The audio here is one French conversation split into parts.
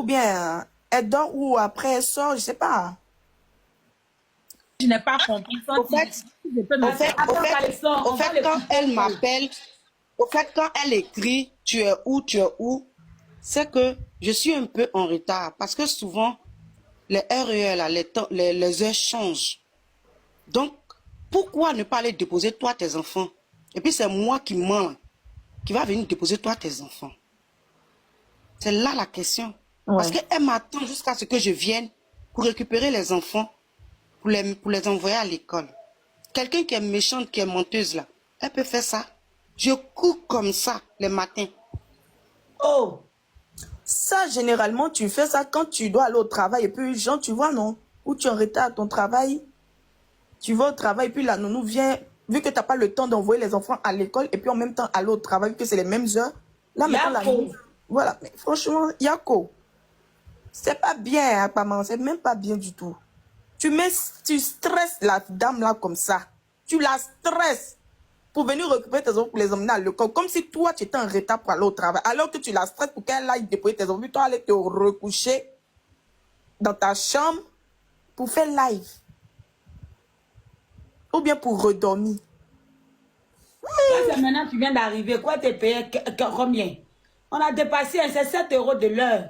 ou bien elle dort ou après elle sort, je sais pas. Je n'ai pas compris. Au fait, Je peux me faire. quand elle m'appelle, au fait, quand elle écrit, tu es où, c'est que je suis un peu en retard parce que souvent, les RER, là, les heures changent. Donc, pourquoi ne pas aller déposer toi tes enfants? Et puis c'est moi qui mens, qui va venir déposer toi tes enfants. C'est là la question. Ouais. Parce qu'elle m'attend jusqu'à ce que je vienne pour récupérer les enfants, pour les envoyer à l'école. Quelqu'un qui est méchante, qui est menteuse là, elle peut faire ça. Je cours comme ça les matins. Oh, ça généralement tu fais ça quand tu dois aller au travail et puis genre tu vois non, ou tu es en retard à ton travail, tu vas au travail puis la nounou vient, vu que tu n'as pas le temps d'envoyer les enfants à l'école et puis en même temps aller au travail, vu que c'est les mêmes heures. Là maintenant la nounou, voilà, mais franchement, Yako, c'est pas bien, apparemment, c'est même pas bien du tout. Tu stresses la dame là comme ça. Tu la stresses pour venir récupérer tes enfants pour les emmener à l'école. Comme si toi, tu étais en retard pour aller au travail. Alors que tu la stresses pour qu'elle aille déposer tes enfants. Puis toi, aller te recoucher dans ta chambre pour faire live. Ou bien pour redormir. Ça, maintenant, tu viens d'arriver. Quoi, t'es payé combien? On a dépassé, c'est 7 € de l'heure.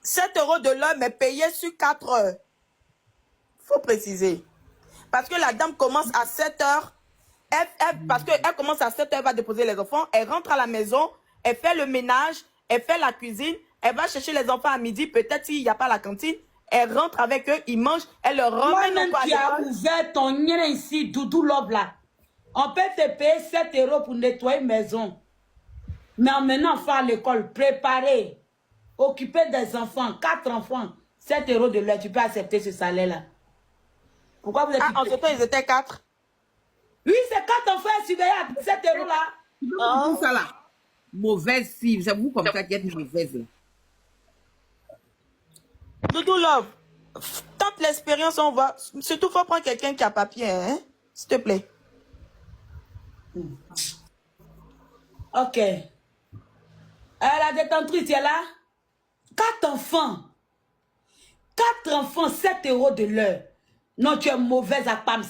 7 € de l'heure, mais payé sur 4 heures. Faut préciser. Parce que la dame commence à 7 heures. Parce qu'elle commence à 7 heures, elle va déposer les enfants. Elle rentre à la maison. Elle fait le ménage. Elle fait la cuisine. Elle va chercher les enfants à midi. Peut-être s'il n'y a pas la cantine. Elle rentre avec eux. Ils mangent. Elle leur ramène Toi-même, tu as ouvert ton lien ici, Doudou Lob là. On peut te payer 7 € pour nettoyer une maison. Mais en menant enfant à l'école, préparer, occuper des enfants, 4 enfants, 7 € de l'heure, tu peux accepter ce salaire-là. Pourquoi vous êtes... en ce temps, ils étaient 4. Oui, c'est 4 enfants surveillés à 7 € là. Tout ça là. Mauvaise fille. C'est vous comme ça qui êtes mauvaise là. Doudou Love, tente l'expérience, on va. Surtout, faut prendre quelqu'un qui a papier, hein? S'il te plaît. Ok. La détentrice est là. 4 enfants. 4 enfants, 7 € de l'heure. Non, tu es mauvaise à Pams.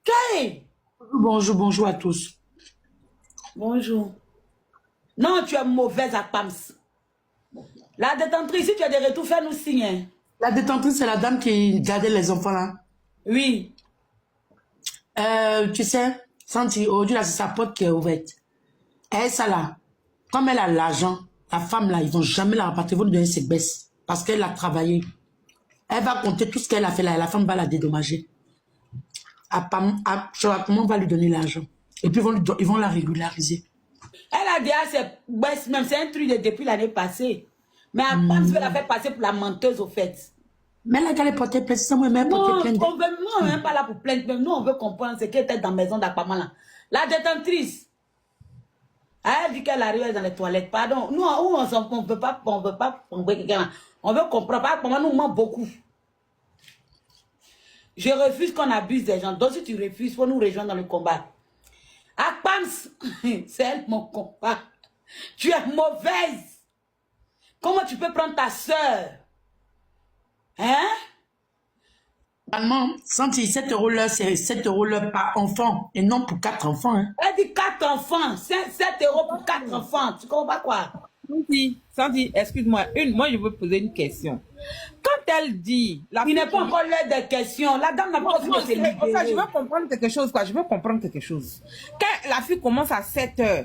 Okay. Bonjour à tous. Bonjour. Non, tu es mauvaise à Pams. La détentrice, si tu as des retours, fais-nous signe. Hein. La détentrice, c'est la dame qui gardait les enfants là. Oui. Tu sais, Santi, aujourd'hui là, c'est sa porte qui est ouverte. Et ça là, comme elle a l'argent, la femme là, ils vont jamais la rapatrier, ils vont lui donner ses baisses. Parce qu'elle a travaillé. Elle va compter tout ce qu'elle a fait là, et la femme va la dédommager. Comment va lui donner l'argent? Et puis ils vont la régulariser. Elle a déjà ses baisses, même c'est un truc de depuis l'année passée. Mais à Pams veut la faire passer pour la menteuse au fait. Mais elle a qu'à porter plainte, c'est moi même porter plainte. Nous, on n'est même pas là pour plainte, mais nous, on veut comprendre ce qu'elle était dans la maison d'Akpama là. La détentrice, elle dit qu'elle arrive dans les toilettes. Pardon, nous, on ne veut pas quelqu'un. On veut comprendre. Pas comment nous ment beaucoup. Je refuse qu'on abuse des gens. Donc, si tu refuses, il faut nous rejoindre dans le combat. Akpams, c'est elle mon combat. Tu es mauvaise. Comment tu peux prendre ta soeur? Hein? Normalement, 7 € l'heure, c'est 7 € l'heure par enfant et non pour 4 enfants. Hein. Elle dit 4 enfants, 7 € pour 4 enfants. Tu comprends pas quoi? Sandy, excuse-moi, moi je veux poser une question. Quand elle dit... Il n'est pas encore l'heure des questions. La dame n'a pas envie de se libérer. Je veux comprendre quelque chose, quoi. Je veux comprendre quelque chose. Quand la fille commence à 7 heures,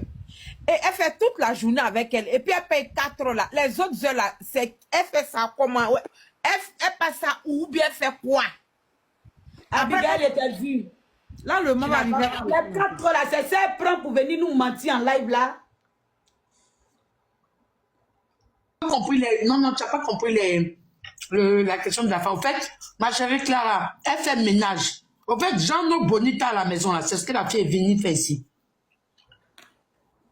et elle fait toute la journée avec elle, et puis elle paye 4 € là. Les autres heures là, elle fait ça comment? Elle passe ça où, ou bien elle fait quoi? Abigail était vue. Là, le moment arrivé. Les 4 € là, c'est ça elle prend pour venir nous mentir en live là. Non, tu n'as pas compris la question de la femme. En fait, ma chérie Clara, elle fait le ménage. En fait, Jean Bonita à la maison, là, c'est ce que la fille est venue faire ici.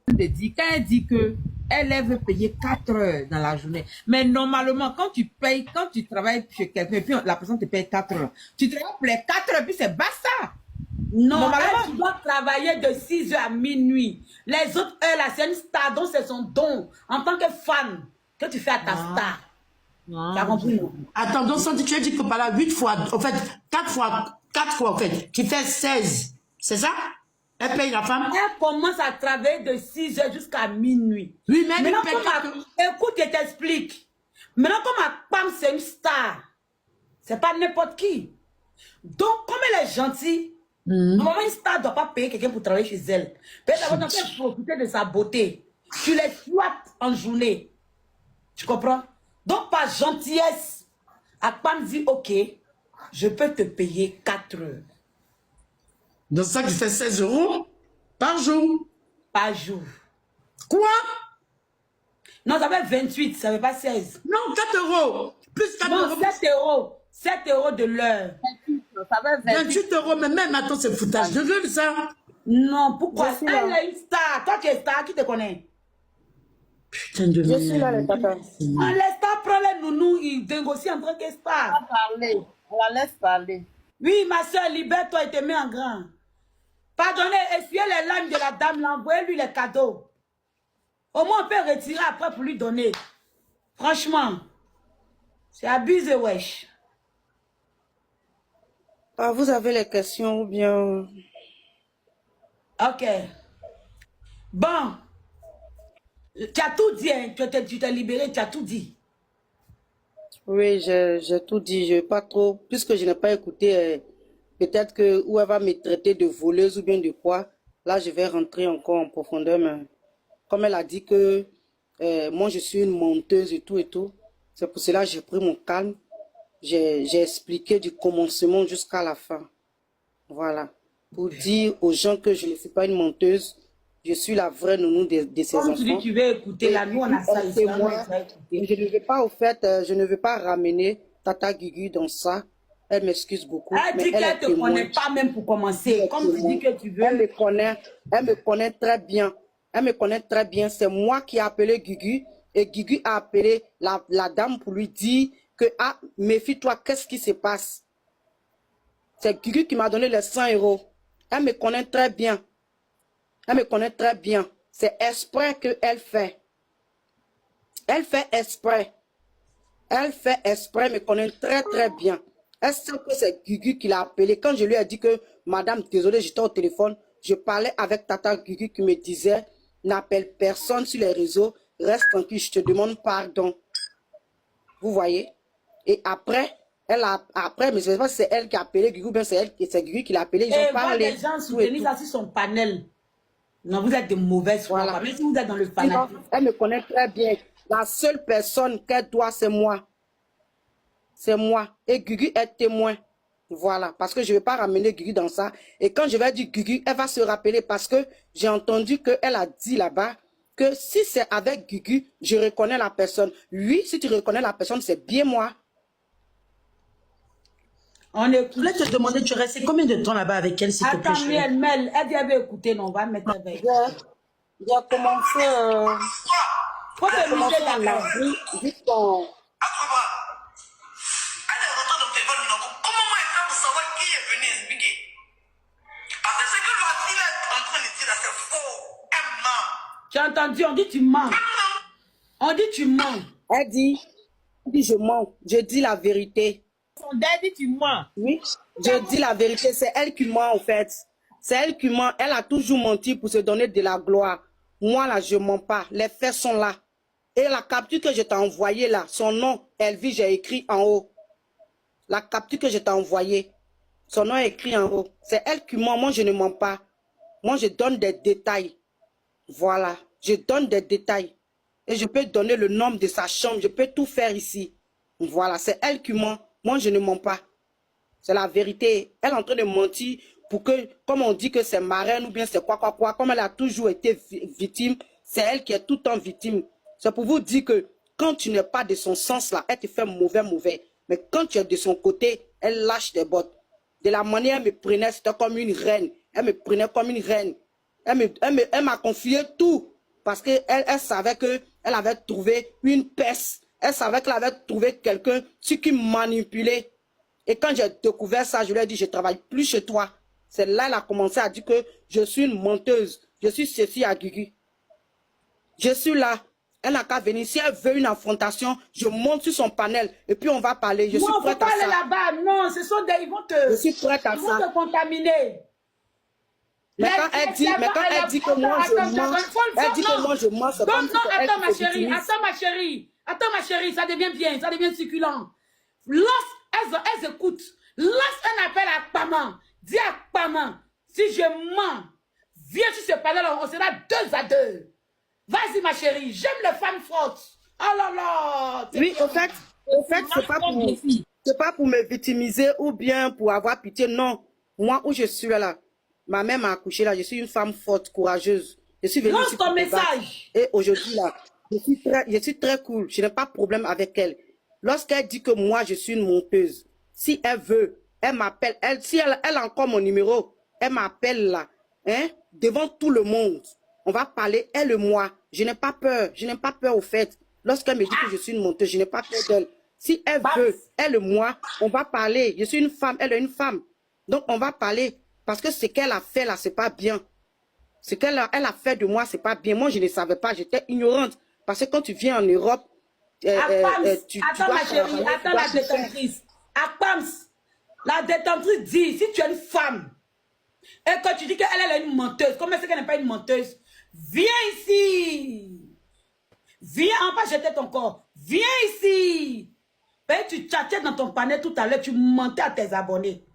Quand elle dit que elle veut payer 4 heures dans la journée. Mais normalement, quand tu travailles chez quelqu'un, et puis la personne te paye 4 heures, tu travailles pour les 4 heures, puis c'est basta. Non, Normalement- elle, tu dois travailler de 6 heures à minuit. Les autres heures, là, c'est une star, donc c'est son don. En tant que fan, que tu fais à ta star. Tu as compris, non? Attends, donc Sandy, tu as dit que par là, 8 fois, en fait, 4 fois, en fait, qui fait 16. C'est ça? Elle paye la femme? Elle commence à travailler de 6 heures jusqu'à minuit. Oui, mais elle Maintenant, paye écoute, je t'explique. Maintenant, comme ma femme, c'est une star, c'est pas n'importe qui. Donc, comme elle est gentille, normalement, une star ne doit pas payer quelqu'un pour travailler chez elle. Peut-être qu'elle peut profiter de sa beauté. Tu les swaps en journée. Tu comprends? Donc, par gentillesse, Akpam dit, OK, je peux te payer 4 heures Donc ça, tu fais 16 € par jour. par jour. Quoi? Non, ça fait 28, ça ne fait pas 16. Non, 4 €. Plus 4 Non, €. 7 euros. 7 euros de l'heure. Ça fait 28 €, mais même attends, c'est foutage de gueule, ça. Non, pourquoi? Je suis Elle là. est une star. Toi, tu es star, qui te connaît? Putain de Je suis là, les tatas. Ah, les stars prennent les nounous, ils négocient en tant que star. parler. On la laisse parler. Oui, ma soeur, libère-toi et te mets en grand. Pardonnez, essuyez les larmes de la dame, là, envoyez-lui les cadeaux. Au moins, on peut retirer après pour lui donner. Franchement, c'est abusé, wesh. Ah, vous avez les questions ou bien... Ok. Bon. Tu as tout dit, hein. Tu t'es libéré, tu as tout dit. Oui, j'ai tout dit. Je vais pas trop... Puisque je n'ai pas écouté, peut-être que où elle va me traiter de voleuse ou bien de quoi. Là, je vais rentrer encore en profondeur. Mais comme elle a dit que moi, je suis une menteuse et tout. C'est pour cela que j'ai pris mon calme. J'ai expliqué du commencement jusqu'à la fin. Voilà. Pour dire aux gens que je ne suis pas une menteuse. Je suis la vraie nounou de ces Comme enfants. tu dis, tu veux écouter, là, nous, on a ça ici. Je ne vais pas, au fait, je ne vais pas ramener Tata Gugu dans ça. Elle m'excuse beaucoup. Elle mais dit elle qu'elle est ne te témoin. connaît pas même pour commencer. Comme tu dis que tu veux. Elle me connaît très bien. Elle me connaît très bien. C'est moi qui ai appelé Gugu et Gugu a appelé la dame pour lui dire que, ah, méfie-toi, qu'est-ce qui se passe? C'est Gugu qui m'a donné les 100 €. Elle me connaît très bien. Elle me connaît très bien. C'est exprès qu'elle fait. Elle fait exprès. Elle fait exprès, elle me connaît très très bien. Elle sait que c'est Gugu qui l'a appelé. Quand je lui ai dit que, madame, désolé, j'étais au téléphone, je parlais avec Tata Gugu qui me disait, n'appelle personne sur les réseaux, reste tranquille, je te demande pardon. Vous voyez? Et après, après, mais je ne sais pas si c'est elle qui a appelé Gugu, bien c'est Gugu qui l'a appelé, ils Et ont parlé. les gens tout et soutenir tout. ça sur son panel. Non, vous êtes de mauvaises foi. Voilà. Même si vous êtes dans le Sinon, fanatisme. elle me connaît très bien. La seule personne qu'elle doit, c'est moi. C'est moi. Et Gugu est témoin. Voilà. Parce que je ne vais pas ramener Gugu dans ça. Et quand je vais dire Gugu, elle va se rappeler parce que j'ai entendu qu'elle a dit là-bas que si c'est avec Gugu, je reconnais la personne. Oui, si tu reconnais la personne, c'est bien moi. On Je écoute. voulais te demander, tu restais combien de temps là-bas avec elle, s'il te plaît, Attends, chérie? elle dit elle veut écouter, non, on va mettre avec. J'ai commencé, Faut te commencé miser en d'accord. avril jusqu'en... Elle est rentrée dans tes téléphone, comment moi elle fait pour savoir qui est venu expliquer? Parce que ce que Loisile est en train de dire là, c'est faux. Elle ment. Tu as entendu, on dit tu mens. On dit tu mens. Elle dit je mens, je dis la vérité. Son daddy, tu mens. Oui, je dis la vérité, c'est elle qui ment en fait. C'est elle qui ment, elle a toujours menti pour se donner de la gloire. Moi là, je mens pas, les faits sont là. Et la capture que je t'ai envoyée là, son nom, Elvie, j'ai écrit en haut. La capture que je t'ai envoyée, son nom est écrit en haut. C'est elle qui ment, moi je ne mens pas. Moi je donne des détails. Voilà, je donne des détails. Et je peux donner le nombre de sa chambre, je peux tout faire ici. Voilà, c'est elle qui ment. Moi, je ne mens pas. C'est la vérité. Elle est en train de mentir pour que, comme on dit que c'est marraine ou bien c'est quoi, comme elle a toujours été victime, c'est elle qui est tout le temps victime. C'est pour vous dire que quand tu n'es pas de son sens là, elle te fait mauvais. Mais quand tu es de son côté, elle lâche des bottes. De la manière elle me prenait, c'était comme une reine. Elle me prenait comme une reine. Elle m'a confié tout. Parce qu'elle savait qu'elle avait trouvé une peste. Elle savait qu'elle avait trouvé quelqu'un qui manipulait. Et quand j'ai découvert ça, je lui ai dit, je ne travaille plus chez toi. C'est là qu'elle a commencé à dire que je suis une menteuse. Je suis ceci à Guigui. Je suis là. Elle n'a qu'à venir. Si elle veut une affrontation, je monte sur son panel et puis on va parler. Je suis Non, faut prête pas à aller ça. là-bas. Non, ce sont des... Ils vont te... Je suis prête à Ils vont ça. te contaminer. Mais quand elle dit que moi je mens, elle dit que moi je mens, c'est Donc, comme non, elle attends, ma se chérie, victimise. attends, ma chérie. Attends, ma chérie, ça devient bien, ça devient succulent. Elles écoutent. Lance un appel à Kpama. Dis à Kpama, si je mens, viens sur ce panel, on sera 2 à 2. Vas-y, ma chérie, j'aime les femmes fortes. Oh là là. Oui, au fait, c'est pas pour me victimiser ou bien pour avoir pitié. Non, moi où je suis là, ma mère m'a accouché là, je suis une femme forte, courageuse. Je suis venue Lance ici ton pour te battre. message. Et aujourd'hui là, je suis très cool. Je n'ai pas de problème avec elle. Lorsqu'elle dit que moi je suis une menteuse, si elle veut, elle m'appelle. Si elle a encore mon numéro, elle m'appelle là, hein, devant tout le monde. On va parler, elle et moi. Je n'ai pas peur. Je n'ai pas peur au fait. Lorsqu'elle me dit que je suis une menteuse, je n'ai pas peur d'elle. Si elle veut, elle et moi, on va parler. Je suis une femme, elle est une femme. Donc on va parler. Parce que ce qu'elle a fait là, c'est pas bien. Ce qu'elle a fait de moi, c'est pas bien. Moi, je ne savais pas. J'étais ignorante. Parce que quand tu viens en Europe, tu attends, dois ma chérie, travailler, attends tu dois la tout faire. détentrice. Akpams, la détentrice dit, si tu es une femme, et que tu dis qu'elle est une menteuse, comment est-ce qu'elle n'est pas une menteuse? Viens ici. Viens, on va jeter ton corps. Viens ici. Et tu tchatchais dans ton panel tout à l'heure, tu mentais à tes abonnés.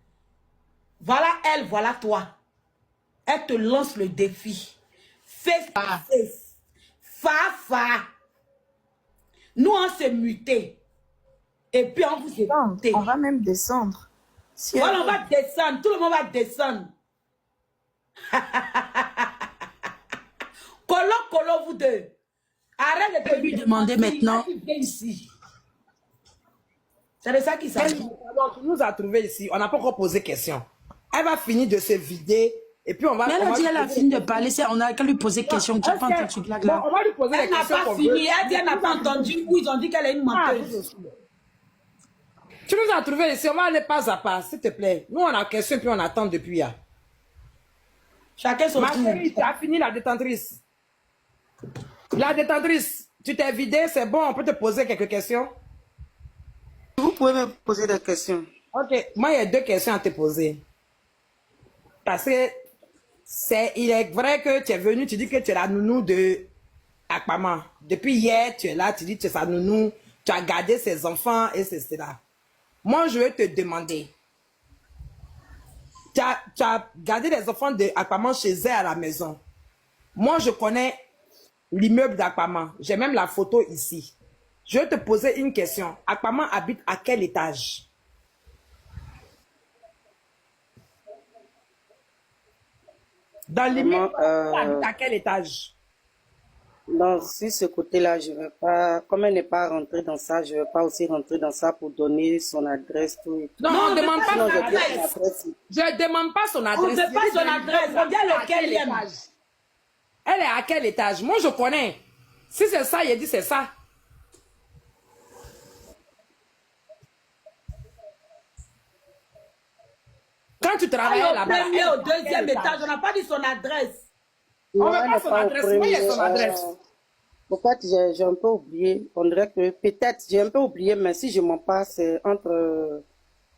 Voilà elle, voilà toi. Elle te lance le défi. Face to face. Fa. Nous, on s'est mutés. Et puis, on vous est mutés. On va même descendre. Si Voilà, elle- on va descendre. Tout le monde va descendre. Colo, vous deux. Arrête de te lui demander maintenant. Viens ici. C'est de ça qu'il s'agit. Donc, tu nous as trouvé ici. On n'a pas encore posé question. Elle va finir de se vider. Et puis, on va... Mais elle on a va dit, lui elle a poser fini des de parler. On a qu'à lui poser question. Tu questions. pas entendu ce blague là. Bon, on va lui poser Elle les n'a questions pas qu'on fini. veut. Elle dit, elle n'a pas entendu où ils ont dit qu'elle est une menteuse. Tu nous as trouvé ici. On va aller pas à pas, s'il te plaît. Nous, on a question puis on attend depuis hier. Chacun son Ma tour. chérie, tu as fini la détentrice. La détentrice, tu t'es vidée, c'est bon, on peut te poser quelques questions. Vous pouvez me poser des questions. Ok, moi, il y a 2 questions à te poser. Parce que il est vrai que tu es venu, tu dis que tu es la nounou de Akpama. Depuis hier, tu es là, tu dis que tu es sa nounou, tu as gardé ses enfants et c'est cela. Moi, je vais te demander. Tu as gardé les enfants de Akpama chez elle à la maison. Moi, je connais l'immeuble d'Akpama. J'ai même la photo ici. Je vais te poser une question. Akpama habite à quel étage? Dans l'immeuble, habite à quel étage? Donc, si ce côté-là, je ne vais pas, comme elle n'est pas rentrée dans ça, je ne vais pas aussi rentrer dans ça pour donner son adresse, tout et tout. Non, on ne demande pas Non, son je donne adresse. son adresse. Je ne demande pas son On adresse. ne sait pas Je dis son de adresse. l'immeuble, Regarde à lequel quel il aime. étage? Elle est à quel étage? Moi, je connais. Si c'est ça, il dit c'est ça. Quand tu Elle travaillais est au là-bas, premier, elle au est à quel deuxième étage. On n'a pas dit son adresse. On Non, veut elle pas n'est son pas au adresse. Moi, il y a son premier, adresse. En fait, j'ai un peu oublié. On dirait que peut-être, j'ai un peu oublié, mais si je m'en passe, c'est entre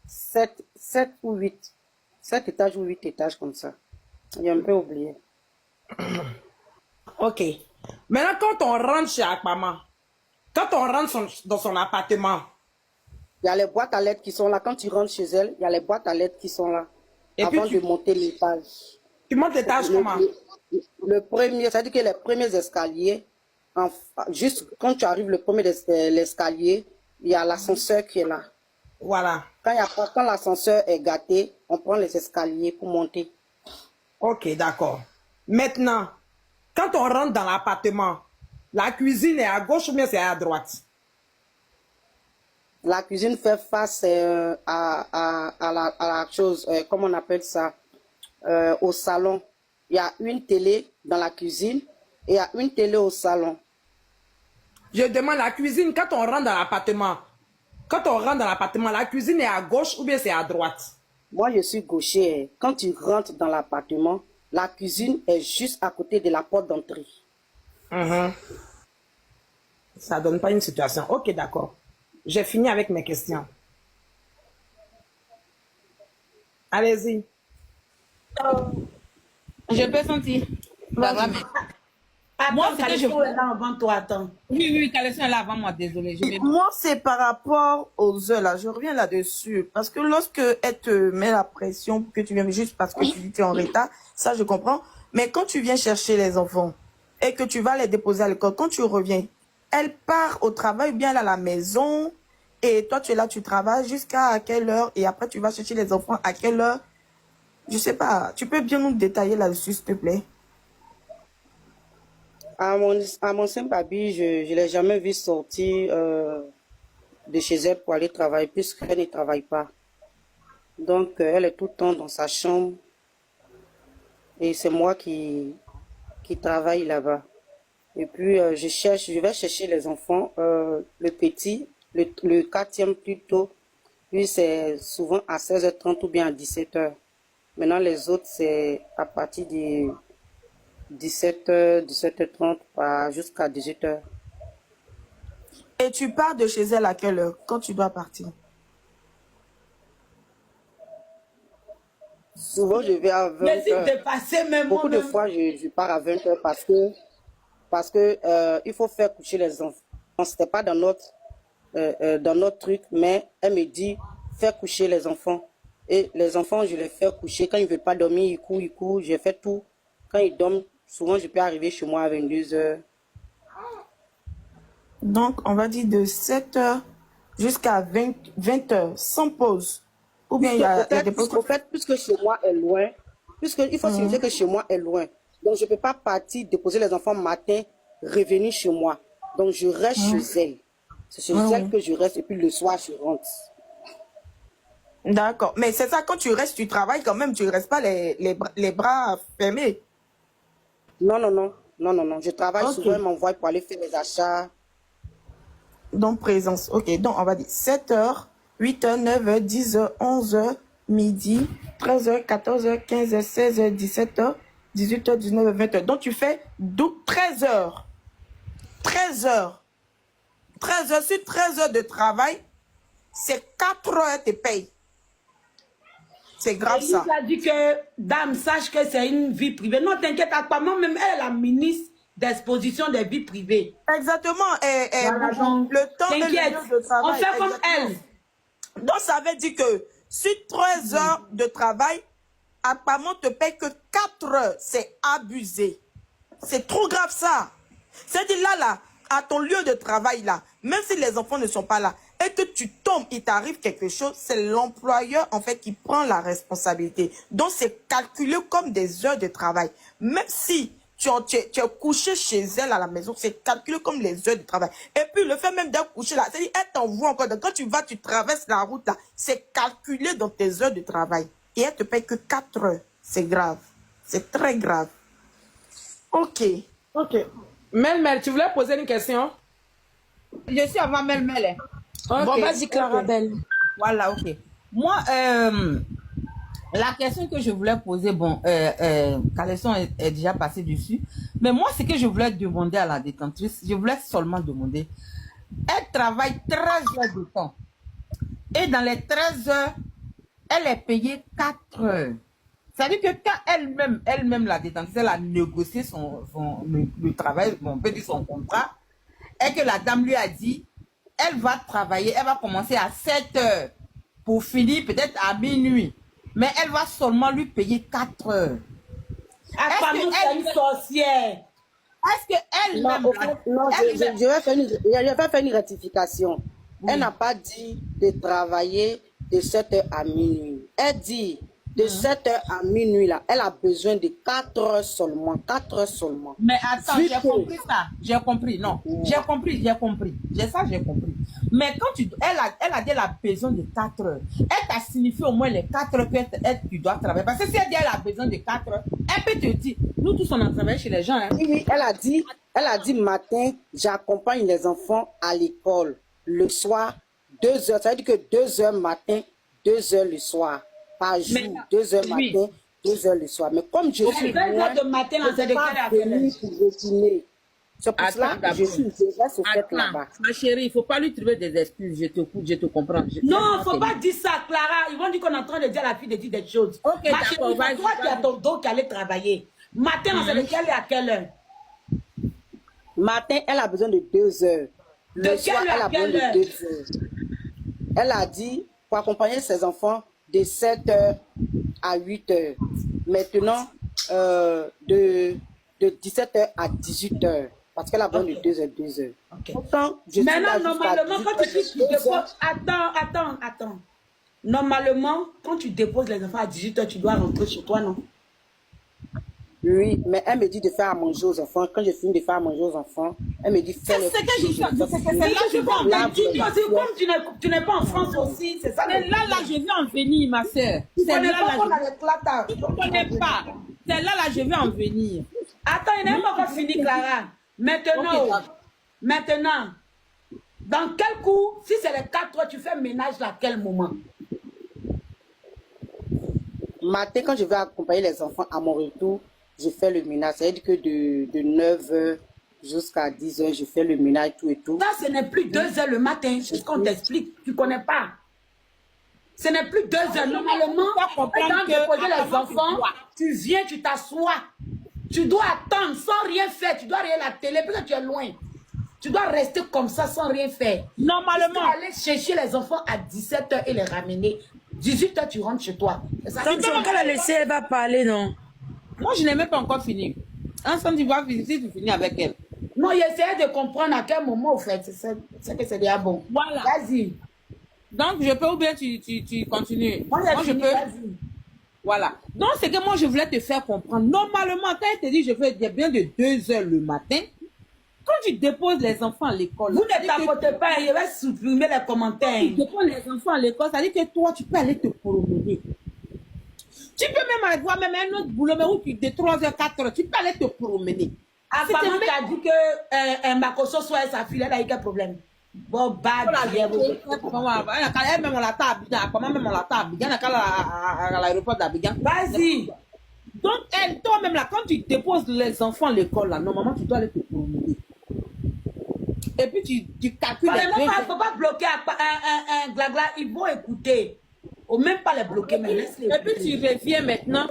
7 ou 8. 7 étages ou 8 étages comme ça. J'ai un peu oublié. Ok. Maintenant, quand on rentre chez Akpama, quand on rentre dans son appartement, Il y a les boîtes à lettres qui sont là. Quand tu rentres chez elle, il y a les boîtes à lettres qui sont là. Et avant puis de monter l'étage. tu montes l'étage comment? Le premier, c'est-à-dire que les premiers escaliers, juste quand tu arrives le premier l'escalier, il y a l'ascenseur qui est là. Voilà. Quand l'ascenseur est gâté, on prend les escaliers pour monter. Ok, d'accord. Maintenant, quand on rentre dans l'appartement, la cuisine est à gauche ou bien c'est à droite? La cuisine fait face à la chose, comment on appelle ça, au salon. Il y a une télé dans la cuisine et il y a une télé au salon. Je demande la cuisine, quand on rentre dans l'appartement, la cuisine est à gauche ou bien c'est à droite? Moi, je suis gaucher. Hein. Quand tu rentres dans l'appartement, la cuisine est juste à côté de la porte d'entrée. Ça donne pas une situation. Ok, d'accord. J'ai fini avec mes questions. Allez-y. Je peux sentir. Ça va, mais... Attends, Moi, c'est que Caleçon est là avant toi, attends. Oui, Caleçon est là avant moi, désolé. Je vais... Moi, c'est par rapport aux heures, là. Je reviens là-dessus. Parce que lorsque elle te met la pression que tu viens juste parce que tu dis que tu es en retard, ça, je comprends. Mais quand tu viens chercher les enfants et que tu vas les déposer à l'école, quand tu reviens, elle part au travail, bien elle à la maison. Et toi, tu es là, tu travailles jusqu'à quelle heure? Et après, tu vas chercher les enfants à quelle heure? Je sais pas. Tu peux bien nous détailler là-dessus, s'il te plaît? À mon simple avis, je ne l'ai jamais vu sortir de chez elle pour aller travailler, puisqu'elle ne travaille pas. Donc, elle est tout le temps dans sa chambre. Et c'est moi qui travaille là-bas. Et puis, je vais chercher les enfants. Le petit, le quatrième plutôt, lui, c'est souvent à 16h30 ou bien à 17h. Maintenant, les autres, c'est à partir de 17h, 17h30 jusqu'à 18h. Et tu pars de chez elle à quelle heure quand tu dois partir? Souvent, je vais à 20h. Mais si t'es passé, même Beaucoup de moi-même. fois, je pars à 20h parce que il faut faire coucher les enfants. C'était pas dans notre truc, mais elle me dit, faire coucher les enfants. Et les enfants, je les fais coucher. Quand ils ne veulent pas dormir, ils courent, je fais tout. Quand ils dorment, souvent, je peux arriver chez moi à 22h. Donc, on va dire de 7h jusqu'à 20h, sans pause. Ou bien il y a des pauses. Au fait, puisque chez moi est loin, il faut signifier que chez moi est loin. Donc, je ne peux pas partir déposer les enfants matin, revenir chez moi. Donc, je reste chez elle. C'est chez elle que je reste et puis le soir, je rentre. D'accord. Mais c'est ça, quand tu restes, tu travailles quand même, tu ne restes pas les bras fermés. Non. Je travaille souvent, elle m'envoie pour aller faire les achats. Donc, présence. Ok, donc on va dire 7h, 8h, 9h, 10h, 11h, midi, 13h, 14h, 15h, 16h, 17h, 18h, 19h, 20h. Donc, tu fais 13 heures. 13 heures. 13 heures sur 13 heures de travail, c'est 4 heures, elle te paye. C'est grave ça. Il a dit que, dame, sache que c'est une vie privée. Non, t'inquiète pas, moi-même, elle est la ministre d'exposition des vies privées. Exactement. Voilà, donc, le temps et le lieu de travail. on fait comme exactement. elle. Donc, ça veut dire que sur 13 heures de travail, apparemment, te paye que 4 heures. C'est abusé. C'est trop grave ça. C'est-à-dire là, à ton lieu de travail, là, même si les enfants ne sont pas là, et que tu tombes, il t'arrive quelque chose, c'est l'employeur, en fait, qui prend la responsabilité. Donc, c'est calculé comme des heures de travail. Même si tu es couché chez elle à la maison, c'est calculé comme les heures de travail. Et puis, le fait même d'être couché là, c'est-à-dire, elle t'envoie encore. Donc, quand tu vas, tu traverses la route là, c'est calculé dans tes heures de travail. Et elle te paye que 4 heures. C'est grave. C'est très grave. Ok. Mel, tu voulais poser une question? Je suis avant Mel. Bon, vas-y, Clarabelle. Voilà, ok. Moi, la question que je voulais poser, bon, Caleçon est déjà passé dessus, mais moi, ce que je voulais demander à la détentrice, je voulais seulement demander, elle travaille 13 heures de temps. Et dans les 13 heures, elle est payée 4 heures. C'est-à-dire que quand elle-même, la détentrice, elle a négocié le travail, on peut dire son contrat, et que la dame lui a dit, elle va travailler, elle va commencer à 7 heures pour finir peut-être à minuit. Mais elle va seulement lui payer 4 heures. Apparemment, c'est une sorcière. Est-ce qu'elle-même... Non, je vais faire une rectification. Oui. Elle n'a pas dit de travailler de 7h à minuit. Elle dit de 7h à minuit, là, elle a besoin de 4 heures seulement. 4 heures seulement. Mais attends, j'ai compris ça. J'ai compris, non. J'ai compris. J'ai compris. Mais quand elle a dit elle a besoin de 4 heures. Elle t'a signifié au moins les 4 heures que tu dois travailler. Parce que si elle dit elle a besoin de 4 heures, elle peut te dire, nous tous on a travaillé chez les gens. Hein. Oui, elle a dit matin, j'accompagne les enfants à l'école. Le soir, 2 heures. Ça veut dire que 2 heures matin, 2 heures le soir. par Mais jour, là, 2 heures oui. matin, 2 heures le soir. Mais comme je suis 2 loin, heures de matin, je là, ne c'est peux de pas quelle à quelle heure? venir pour dîner. C'est pour cela Attends que je d'abord. reste au fait Attends, là-bas. ma chérie, il ne faut pas lui trouver des excuses. Je te coupe, je te comprends. Non, faut pas dire ça, Clara. Ils vont dire qu'on est en train de dire à la fille de dire des choses. Ok, Ma d'accord, chérie, vas-y, c'est toi qui as vas-y. ton dos qui allait travailler. Matin, c'est de quelle heure à quelle heure? Matin, elle a besoin de 2 heures. De Le soir, quelle heure elle à a besoin quelle heure? de 2 heures. Elle a dit pour accompagner ses enfants de 7 heures à 8 heures. Maintenant, de 17 heures à 18 heures. Parce qu'elle a besoin de 2 heures, 2 heures. Ok. Pourtant, je suis là Maintenant, jusqu'à normalement, 18 quand tu heures, dis tu 2 heures. déposes... Attends. Normalement, quand tu déposes les enfants à 18 heures, tu dois rentrer chez toi, non? Oui, mais elle me dit de faire à manger aux enfants. Quand je finis de faire à manger aux enfants, elle me dit fais les C'est ce que je coucher, suis en train de fais dire. ci, C'est là que je vais en lave Tu les dis aussi, assiettes. comme tu n'es pas en France aussi, c'est ça. C'est là, je vais en venir, ma soeur. Tu C'est connais là, pas qu'on je... a les clatas. Tu ne connais pas. C'est là, je vais en venir. Attends, il n'est pas encore fini, Clara. Maintenant, Ok, maintenant, dans quel coup, si c'est les 4 heures, tu fais ménage à quel moment? Matin, quand je vais accompagner les enfants à mon retour, je fais le ménage. C'est-à-dire que de 9 heures jusqu'à 10 heures, je fais le ménage, tout et tout. Ça, ce n'est plus 2 heures le matin, c'est ce qu'on t'explique. Tu ne connais pas. Ce n'est plus 2 heures. Normalement, quand tu déposer les enfants, tu viens, tu t'assois. Tu dois attendre sans rien faire. Tu dois regarder la télé parce que tu es loin. Tu dois rester comme ça sans rien faire. Normalement. Tu dois aller chercher les enfants à 17 heures et les ramener. 18 heures, tu rentres chez toi. Ça, Donc, tu vas encore la laisser, elle va parler, non? Moi, je n'ai même pas encore fini. Ensemble, tu vas visiter, tu finis avec elle. non, j'essayais de comprendre à quel moment, au fait. C'est que c'est déjà bon. Voilà. Vas-y. Donc, je peux ou bien tu continues. Moi, je peux. Vas-y. Voilà. Donc, c'est que moi, je voulais te faire comprendre. Normalement, quand elle te dit, je fais bien de 2 heures le matin, quand tu déposes les enfants à l'école... Vous ne tapotez pas, je vais supprimer les commentaires. Tu déposes les enfants à l'école, ça veut dire que toi, tu peux aller te promener. Tu peux même avoir même un autre boulot, mais où tu de 3 heures, 4 heures, tu peux aller te promener. Apparemment, tu as dit que Makoso soit sa fille, elle a eu quel problème? Bon, bad. Elle-même, on l'attend à Abidjan. Comment même on l'attend à Abidjan, à l'aéroport d'Abidjan. Vas-y. Donc, toi-même, là, quand tu déposes les enfants à l'école, là, normalement, tu dois aller te promener. Et puis, tu calcules Il ne faut pas bloquer un glagla. Ils vont écouter. Ou même pas les bloquer, mais laisse-les. Et puis, tu reviens maintenant.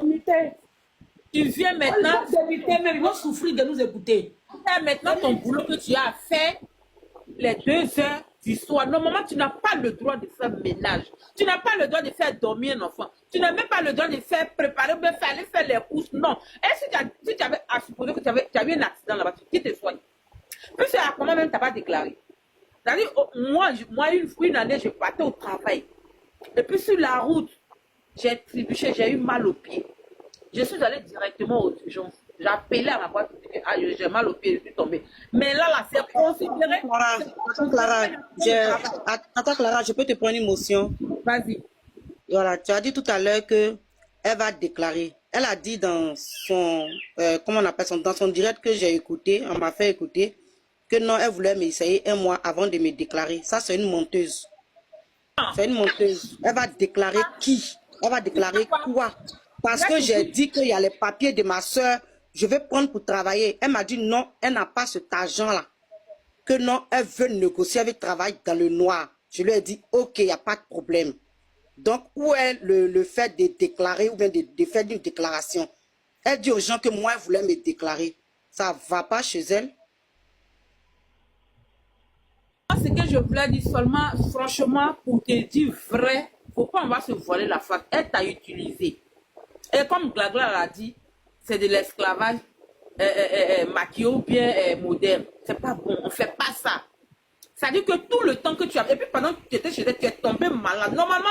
Tu viens maintenant. Ils vont souffrir de nous écouter. Et maintenant, ton boulot que tu as fait, les 2 heures du soir, normalement, tu n'as pas le droit de faire ménage. Tu n'as pas le droit de faire dormir un enfant. Tu n'as même pas le droit de faire préparer ou bien aller faire les courses. Non. Et si tu avais à supposer que tu avais un accident là-bas, qui te soigne? Puis c'est à comment même tu n'as pas déclaré. C'est-à-dire, moi, une année, je partais au travail. Et puis sur la route, j'ai trébuché, j'ai eu mal au pied. Je suis allée directement aux urgences. J'ai appelé à ma boîte, j'ai mal au pied, je suis tombée. Mais là, c'est considéré. Attends, Clara, je peux te prendre une motion. Vas-y. Voilà, tu as dit tout à l'heure que elle va déclarer. Elle a dit dans son, comment on appelle ça, dans son direct que j'ai écouté, on m'a fait écouter, que non, elle voulait m'essayer un mois avant de me déclarer. Ça, c'est une menteuse. C'est une menteuse. Elle va déclarer qui? Elle va déclarer quoi? Parce que j'ai dit qu'il y a les papiers de ma soeur, je vais prendre pour travailler. Elle m'a dit non, elle n'a pas cet argent-là. Que non, elle veut négocier avec travail dans le noir. Je lui ai dit, ok, il n'y a pas de problème. Donc, où est le fait de déclarer ou bien de faire une déclaration? Elle dit aux gens que moi, elle voulait me déclarer. Ça ne va pas chez elle. Ce que je voulais dire seulement, franchement, pour te dire vrai, faut pas on va se voiler la face. Elle t'a utilisé. Et comme Glagla l'a dit, c'est de l'esclavage maquillé ou bien moderne. C'est pas bon, on fait pas ça. Ça dit que tout le temps que tu as... Et puis pendant que tu étais chez elle, tu es tombé malade. Normalement,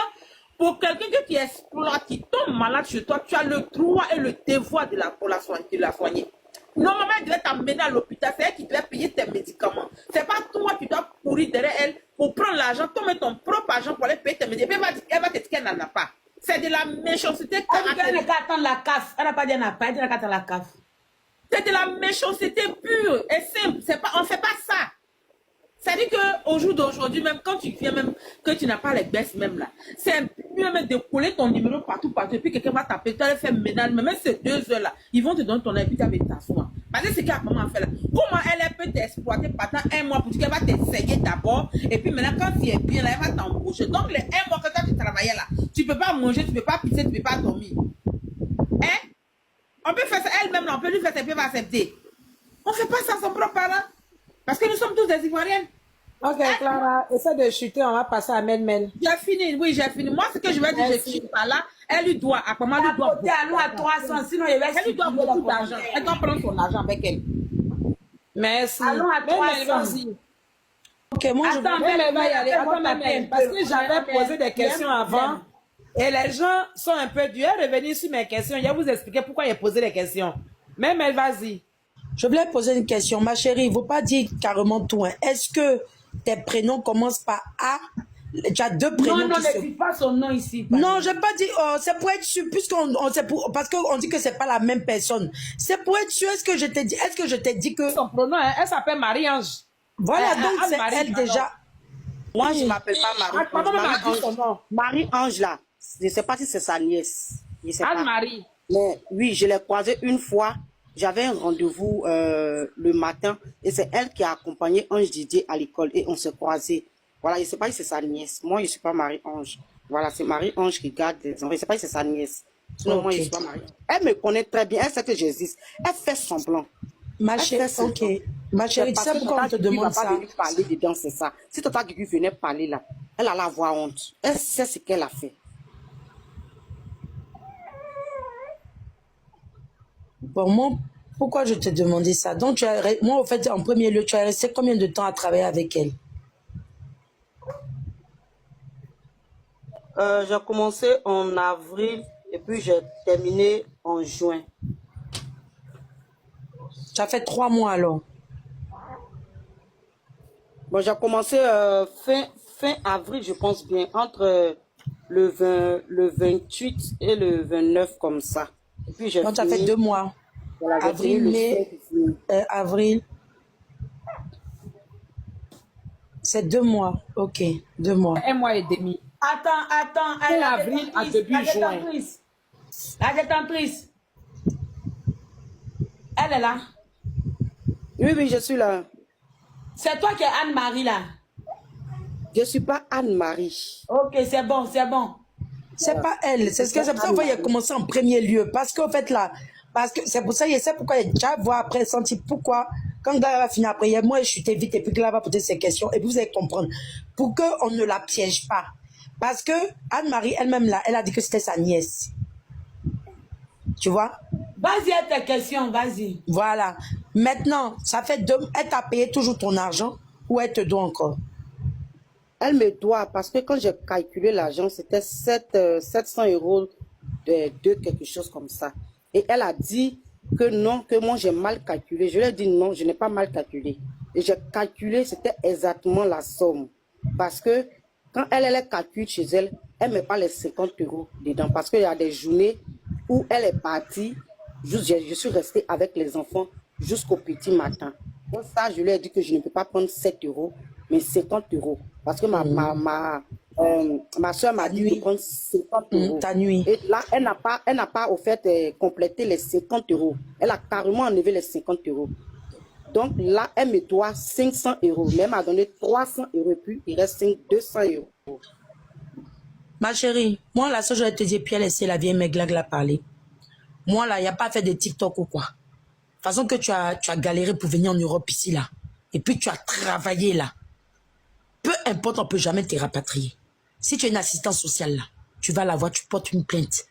pour quelqu'un que tu exploites, qui tombe malade chez toi, tu as le droit et le devoir de la soigner. Normalement, elle devait t'emmener à l'hôpital. C'est elle qui devait payer tes médicaments. C'est pas toi qui dois courir derrière elle pour prendre l'argent, tomber ton propre argent pour aller payer tes médicaments. Elle va te dire qu'elle n'en a pas. C'est de la méchanceté. Elle n'a qu'à attendre la CAF. Elle n'a pas dit qu'elle n'a pas, elle n'a qu'à attendre la CAF. C'est de la méchanceté pure et simple. On ne fait pas ça. C'est-à-dire qu'au jour d'aujourd'hui, même quand tu viens, même que tu n'as pas les baisses même là, c'est mieux même de coller ton numéro partout, et puis quelqu'un va t'appeler, tu vas faire ménage, mais même ces 2 heures-là, ils vont te donner ton avis, puis tu vas t'asseoir. Parce que c'est ce qu'elle a maman fait là. Comment elle peut t'exploiter pendant 1 mois pour dire qu'elle va t'essayer d'abord, et puis maintenant, quand tu es bien là, elle va t'embaucher. Donc, les 1 mois que toi tu travaillais là, tu peux pas manger, tu peux pas pisser, tu peux pas dormir. Hein? On peut faire ça elle-même, on peut lui faire ça, elle peut accepter. On fait pas ça à son propre parent. Parce que nous sommes tous des Ivoiriennes. Ok, Clara, essaie de chuter, on va passer à Mel. J'ai fini, oui, j'ai fini. Moi, ce que je vais dire, je suis pas là. Elle lui doit, à comment lui doit. Allons à 300, sinon il va Elle lui doit beaucoup d'argent. Elle doit prendre son argent avec elle. Merci. Allons à Mel, 300. vas-y. Ok, moi je Attends, Mel va y aller. attends, Attends, Mel, parce que j'avais posé des questions avant. Et les gens sont un peu durs. Revenir sur mes questions. Je vais vous expliquer pourquoi j'ai posé les questions. Mel, vas-y. Je voulais poser une question. Ma chérie, il ne faut pas dire carrément tout. Hein. Est-ce que tes prénoms commencent par A? Tu as 2 prénoms Non, qui ne dis pas son nom ici. Non, je n'ai pas dit, c'est pour être sûr, parce qu'on dit que c'est pas la même personne. C'est pour être sûr, est-ce que je t'ai dit que... Son pronom, elle s'appelle Marie-Ange. Voilà, donc c'est Anne-Marie, elle déjà. Moi, je ne m'appelle pas Maman m'a dit son Marie-Ange. nom. Marie-Ange, là, je ne sais pas si c'est sa nièce. Je sais pas. Anne-Marie. Mais oui, je l'ai croisée une fois. J'avais un rendez-vous le matin et c'est elle qui a accompagné Ange Didier à l'école et on s'est croisés. Voilà, je ne sais pas si c'est sa nièce. Moi, je ne suis pas Marie-Ange. Voilà, c'est Marie-Ange qui garde les enfants. Je ne sais pas si c'est sa nièce. Sinon, moi, je ne suis pas Marie-Ange. Elle me connaît très bien. Elle sait que j'existe. Elle fait semblant. Ma chérie, ok. Ma chérie, tu sais pourquoi on te demande ça? Elle va pas parler dedans, c'est ça. Si Tata Guigui venait parler là, elle allait avoir honte. Elle sait ce qu'elle a fait. Bon, moi, pourquoi je t'ai demandé ça? Donc, moi, au fait, en premier lieu, tu as resté combien de temps à travailler avec elle? J'ai commencé en avril et puis j'ai terminé en juin. Ça fait 3 mois alors. Bon, j'ai commencé fin avril, je pense bien, entre le 28 et le 29 comme ça. Et puis j'ai Donc, ça fini. fait 2 mois. Voilà, j'ai Avril, fini le mai, 5 juillet. avril. C'est 2 mois. Ok, 2 mois. 1 mois et demi. Attends. Fin avril à début juin. La détentrice. Elle est là. Oui, je suis là. C'est toi qui es Anne-Marie là. Je ne suis pas Anne-Marie. Ok, c'est bon. C'est pas elle. C'est pour ça qu'il a commencé en premier lieu. Parce qu'en fait, là, c'est pour ça, c'est pourquoi il y a déjà après senti pourquoi, quand Gala va finir après, moi, je suis vite et puis Gala va poser ses questions et puis vous allez comprendre. Pour qu'on ne la piège pas. Parce que Anne-Marie, elle-même, là, elle a dit que c'était sa nièce. Tu vois? Vas-y à tes questions, vas-y. Voilà. Maintenant, ça fait 2... Elle t'a payé toujours ton argent ou elle te doit encore? Elle me doit parce que quand j'ai calculé l'argent, c'était 700 € de quelque chose comme ça. Et elle a dit que non, que moi j'ai mal calculé. Je lui ai dit non, je n'ai pas mal calculé. Et j'ai calculé, c'était exactement la somme. Parce que quand elle calcule chez elle, elle ne met pas les 50 € dedans. Parce qu'il y a des journées où elle est partie, je suis restée avec les enfants jusqu'au petit matin. Pour ça, je lui ai dit que je ne peux pas prendre 7 €, mais 50 €. Parce que ma soeur m'a dit de prendre 50 €. Ta nuit. Et là, elle n'a pas au fait complété les 50 €. Elle a carrément enlevé les 50 €. Donc là, elle me doit 500 €. Mais elle m'a donné 300 € puis il reste 200 €. Ma chérie, moi, là, ça, je vais te dire, puis elle laisser la vieille Meglag parler. Moi, là, il n'y a pas fait de TikTok ou quoi. De toute façon que tu as galéré pour venir en Europe ici, là. Et puis, tu as travaillé, là. Peu importe, on ne peut jamais te rapatrier. Si tu es une assistante sociale, là, tu vas la voir, tu portes une plainte.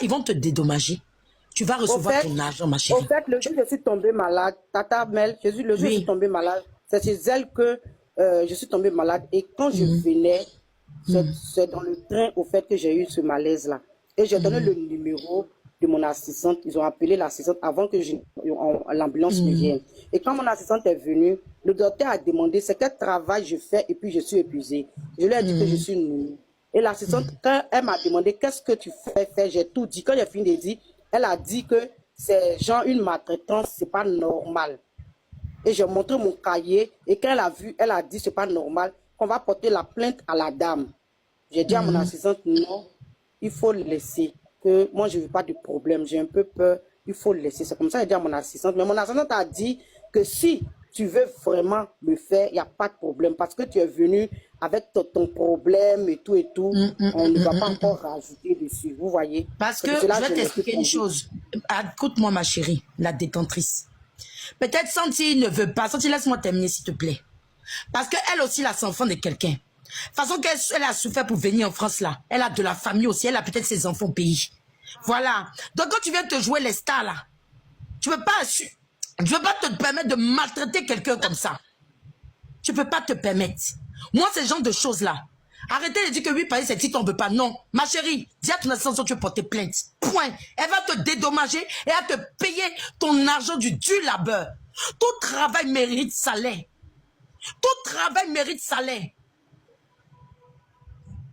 Ils vont te dédommager. Tu vas recevoir ton argent, ma chérie. En fait, le jour où je suis tombée malade, Tata Mel, le jour où je suis tombée malade, c'est chez elle que je suis tombée malade. Et quand je venais, c'est dans le train, au fait, que j'ai eu ce malaise-là. Et j'ai donné le numéro de mon assistante. Ils ont appelé l'assistante avant que l'ambulance ne vienne. Et quand mon assistante est venue, le docteur a demandé c'est quel travail je fais et puis je suis épuisée. Je lui ai dit que je suis nulle. Et l'assistante, quand elle m'a demandé qu'est-ce que tu fais, j'ai tout dit. Quand j'ai fini de dire, elle a dit que c'est genre une maltraitance, c'est pas normal. Et j'ai montré mon cahier et quand elle a vu, elle a dit c'est pas normal, qu'on va porter la plainte à la dame. J'ai dit à mon assistante, non, il faut le laisser. Que moi, je ne veux pas de problème, j'ai un peu peur, il faut le laisser. C'est comme ça que j'ai dit à mon assistante. Mais mon assistante a dit que si tu veux vraiment le faire, il n'y a pas de problème. Parce que tu es venu avec ton problème et tout, on ne va pas encore rajouter dessus. Vous voyez? Parce que cela, je vais t'expliquer une chose. Écoute-moi, ma chérie, la détentrice. Peut-être Santi ne veut pas. Santi, laisse-moi terminer, s'il te plaît. Parce qu'elle aussi, elle a son enfant de quelqu'un. De toute façon, qu'elle a souffert pour venir en France, là. Elle a de la famille aussi. Elle a peut-être ses enfants au pays. Voilà. Donc, quand tu viens te jouer les stars, là, tu ne peux pas te permettre de maltraiter quelqu'un comme ça. Tu ne peux pas te permettre. Moi, ce genre de choses-là. Arrêtez de dire que oui, Paris, c'est titre, on ne veut pas. Non. Ma chérie, dis à ton assistante que tu veux porter plainte. Point. Elle va te dédommager et elle va te payer ton argent du labeur. Tout travail mérite salaire. Tout travail mérite salaire.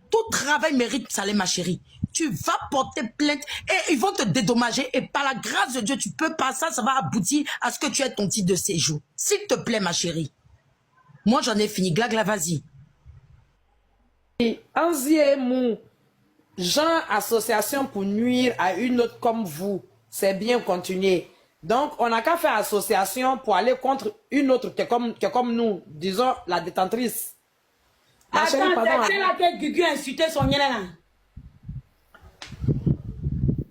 Tout travail mérite salaire, ma chérie. Tu vas porter plainte et ils vont te dédommager. Et par la grâce de Dieu, tu peux pas ça va aboutir à ce que tu aies ton titre de séjour. S'il te plaît, ma chérie. Moi, j'en ai fini. Glagla, vas-y. Anzie Mou, genre association pour nuire à une autre comme vous, c'est bien continuer. Donc, on n'a qu'à faire association pour aller contre une autre qui est comme nous, disons la détentrice. Ma chérie, Attends, pardon, c'est là que Gugu a insulté son nien là.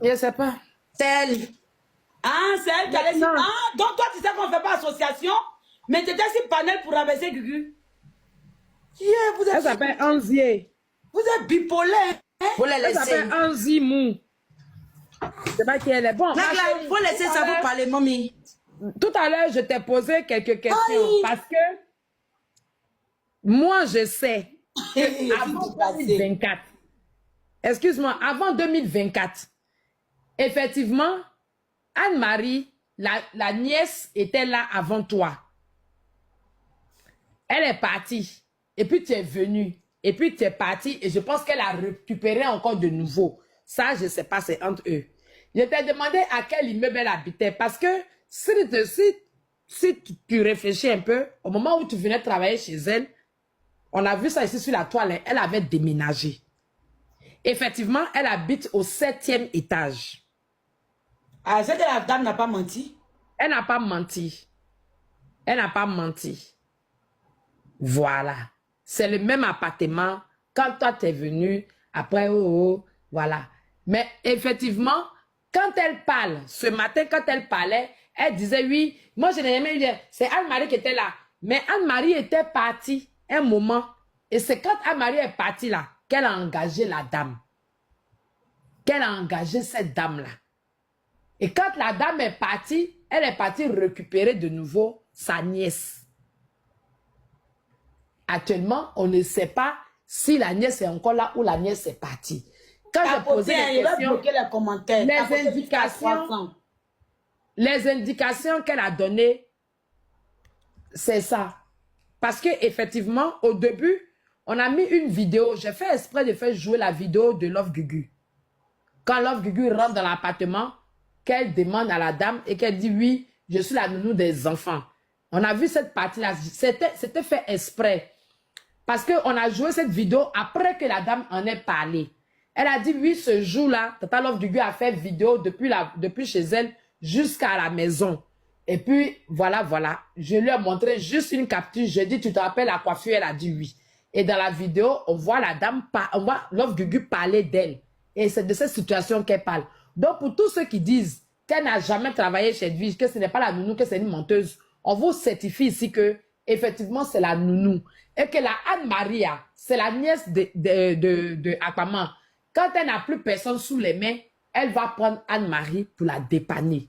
je sais pas. C'est elle. Ah, c'est elle qui allait dire. Ah, donc toi, tu sais qu'on ne fait pas association, mais tu étais sur panel pour rabaisser Gugu. Yeah, Elle s'appelle Anzie. vous êtes bipolaire. Hein? Faut la Elle laisser. s'appelle Anzie Mou. Je sais pas qui elle est. Bon, ma Glagla, chérie, faut laisser ça vous parler, mamie. tout à l'heure, je t'ai posé quelques questions Aïe. parce que moi, je sais avant 2024, excuse-moi, avant 2024, effectivement, Anne-Marie, la nièce était là avant toi. Elle est partie. Et puis tu es venue. Et puis tu es partie. Et je pense qu'elle a récupéré encore de nouveau. Ça, je ne sais pas, c'est entre eux. Je t'ai demandé à quel immeuble elle habitait. Parce que si tu réfléchis un peu, au moment où tu venais travailler chez elle, on a vu ça ici sur la toile, elle avait déménagé. Effectivement, elle habite au 7e étage. Ah, c'est que la dame n'a pas menti. Elle n'a pas menti. Elle n'a pas menti. Voilà. C'est le même appartement. Quand toi, tu es venu, après, voilà. Mais effectivement, quand elle parle, ce matin, quand elle parlait, elle disait, oui, moi, je n'ai jamais eu... C'est Anne-Marie qui était là. Mais Anne-Marie était partie un moment. Et c'est quand Anne-Marie est partie là, qu'elle a engagé la dame. Qu'elle a engagé cette dame-là. Et quand la dame est partie, elle est partie récupérer de nouveau sa nièce. Actuellement, on ne sait pas si la nièce est encore là ou la nièce est partie. Quand j'ai posé les questions, bloquer les commentaires. les indications qu'elle a données, c'est ça. Parce qu'effectivement, au début, on a mis une vidéo. J'ai fait exprès de faire jouer la vidéo de Love Gugu. Quand Love Gugu rentre dans l'appartement, qu'elle demande à la dame et qu'elle dit, oui, je suis la nounou des enfants. On a vu cette partie-là. C'était fait exprès. Parce qu'on a joué cette vidéo après que la dame en ait parlé. Elle a dit, oui, ce jour-là, Tata Love Gugu a fait vidéo depuis chez elle jusqu'à la maison. Et puis, voilà. Je lui ai montré juste une capture. J'ai dit, tu te rappelles la coiffure? Elle a dit oui. Et dans la vidéo, on voit la dame, on voit Love Gugu parler d'elle. Et c'est de cette situation qu'elle parle. Donc, pour tous ceux qui disent qu'elle n'a jamais travaillé chez Edwige, que ce n'est pas la nounou, que c'est une menteuse, on vous certifie ici que, effectivement, c'est la nounou. Et que la Anne-Maria, c'est la nièce de Aquaman. Quand elle n'a plus personne sous les mains, elle va prendre Anne-Marie pour la dépanner.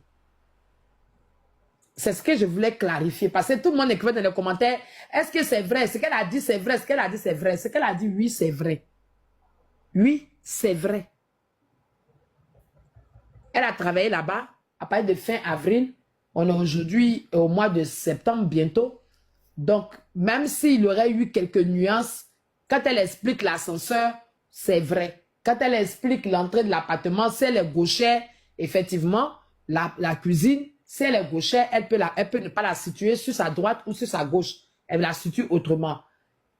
C'est ce que je voulais clarifier. Parce que tout le monde écrivait dans les commentaires, est-ce que c'est vrai? Ce qu'elle a dit, c'est vrai. Ce qu'elle a dit, c'est vrai. Ce qu'elle a dit, oui, c'est vrai. Oui, c'est vrai. Elle a travaillé là-bas à partir de fin avril. On est aujourd'hui au mois de septembre bientôt. Donc, même s'il y aurait eu quelques nuances, quand elle explique l'ascenseur, c'est vrai. Quand elle explique l'entrée de l'appartement, si elle est gauchère, effectivement, la cuisine, si elle est gauchère, elle peut ne pas la situer sur sa droite ou sur sa gauche. Elle la situe autrement.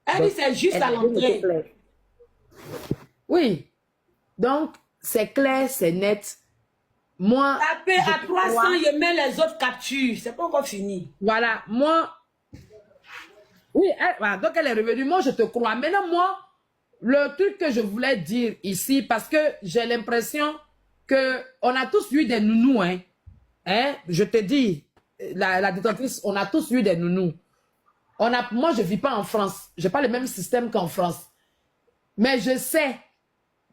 Elle dit c'est juste à l'entrée. Oui. Donc, c'est clair, c'est net. Moi, Tapez je à te 300, crois. je mets les autres captures. C'est pas encore fini. Voilà, moi, oui, voilà, donc elle est revenue. Moi, je te crois. Maintenant, moi, le truc que je voulais dire ici, parce que j'ai l'impression que on a tous eu des nounous, hein. Hein? Je te dis, la détentrice, on a tous eu des nounous. Moi, je ne vis pas en France. Je n'ai pas le même système qu'en France. Mais je sais,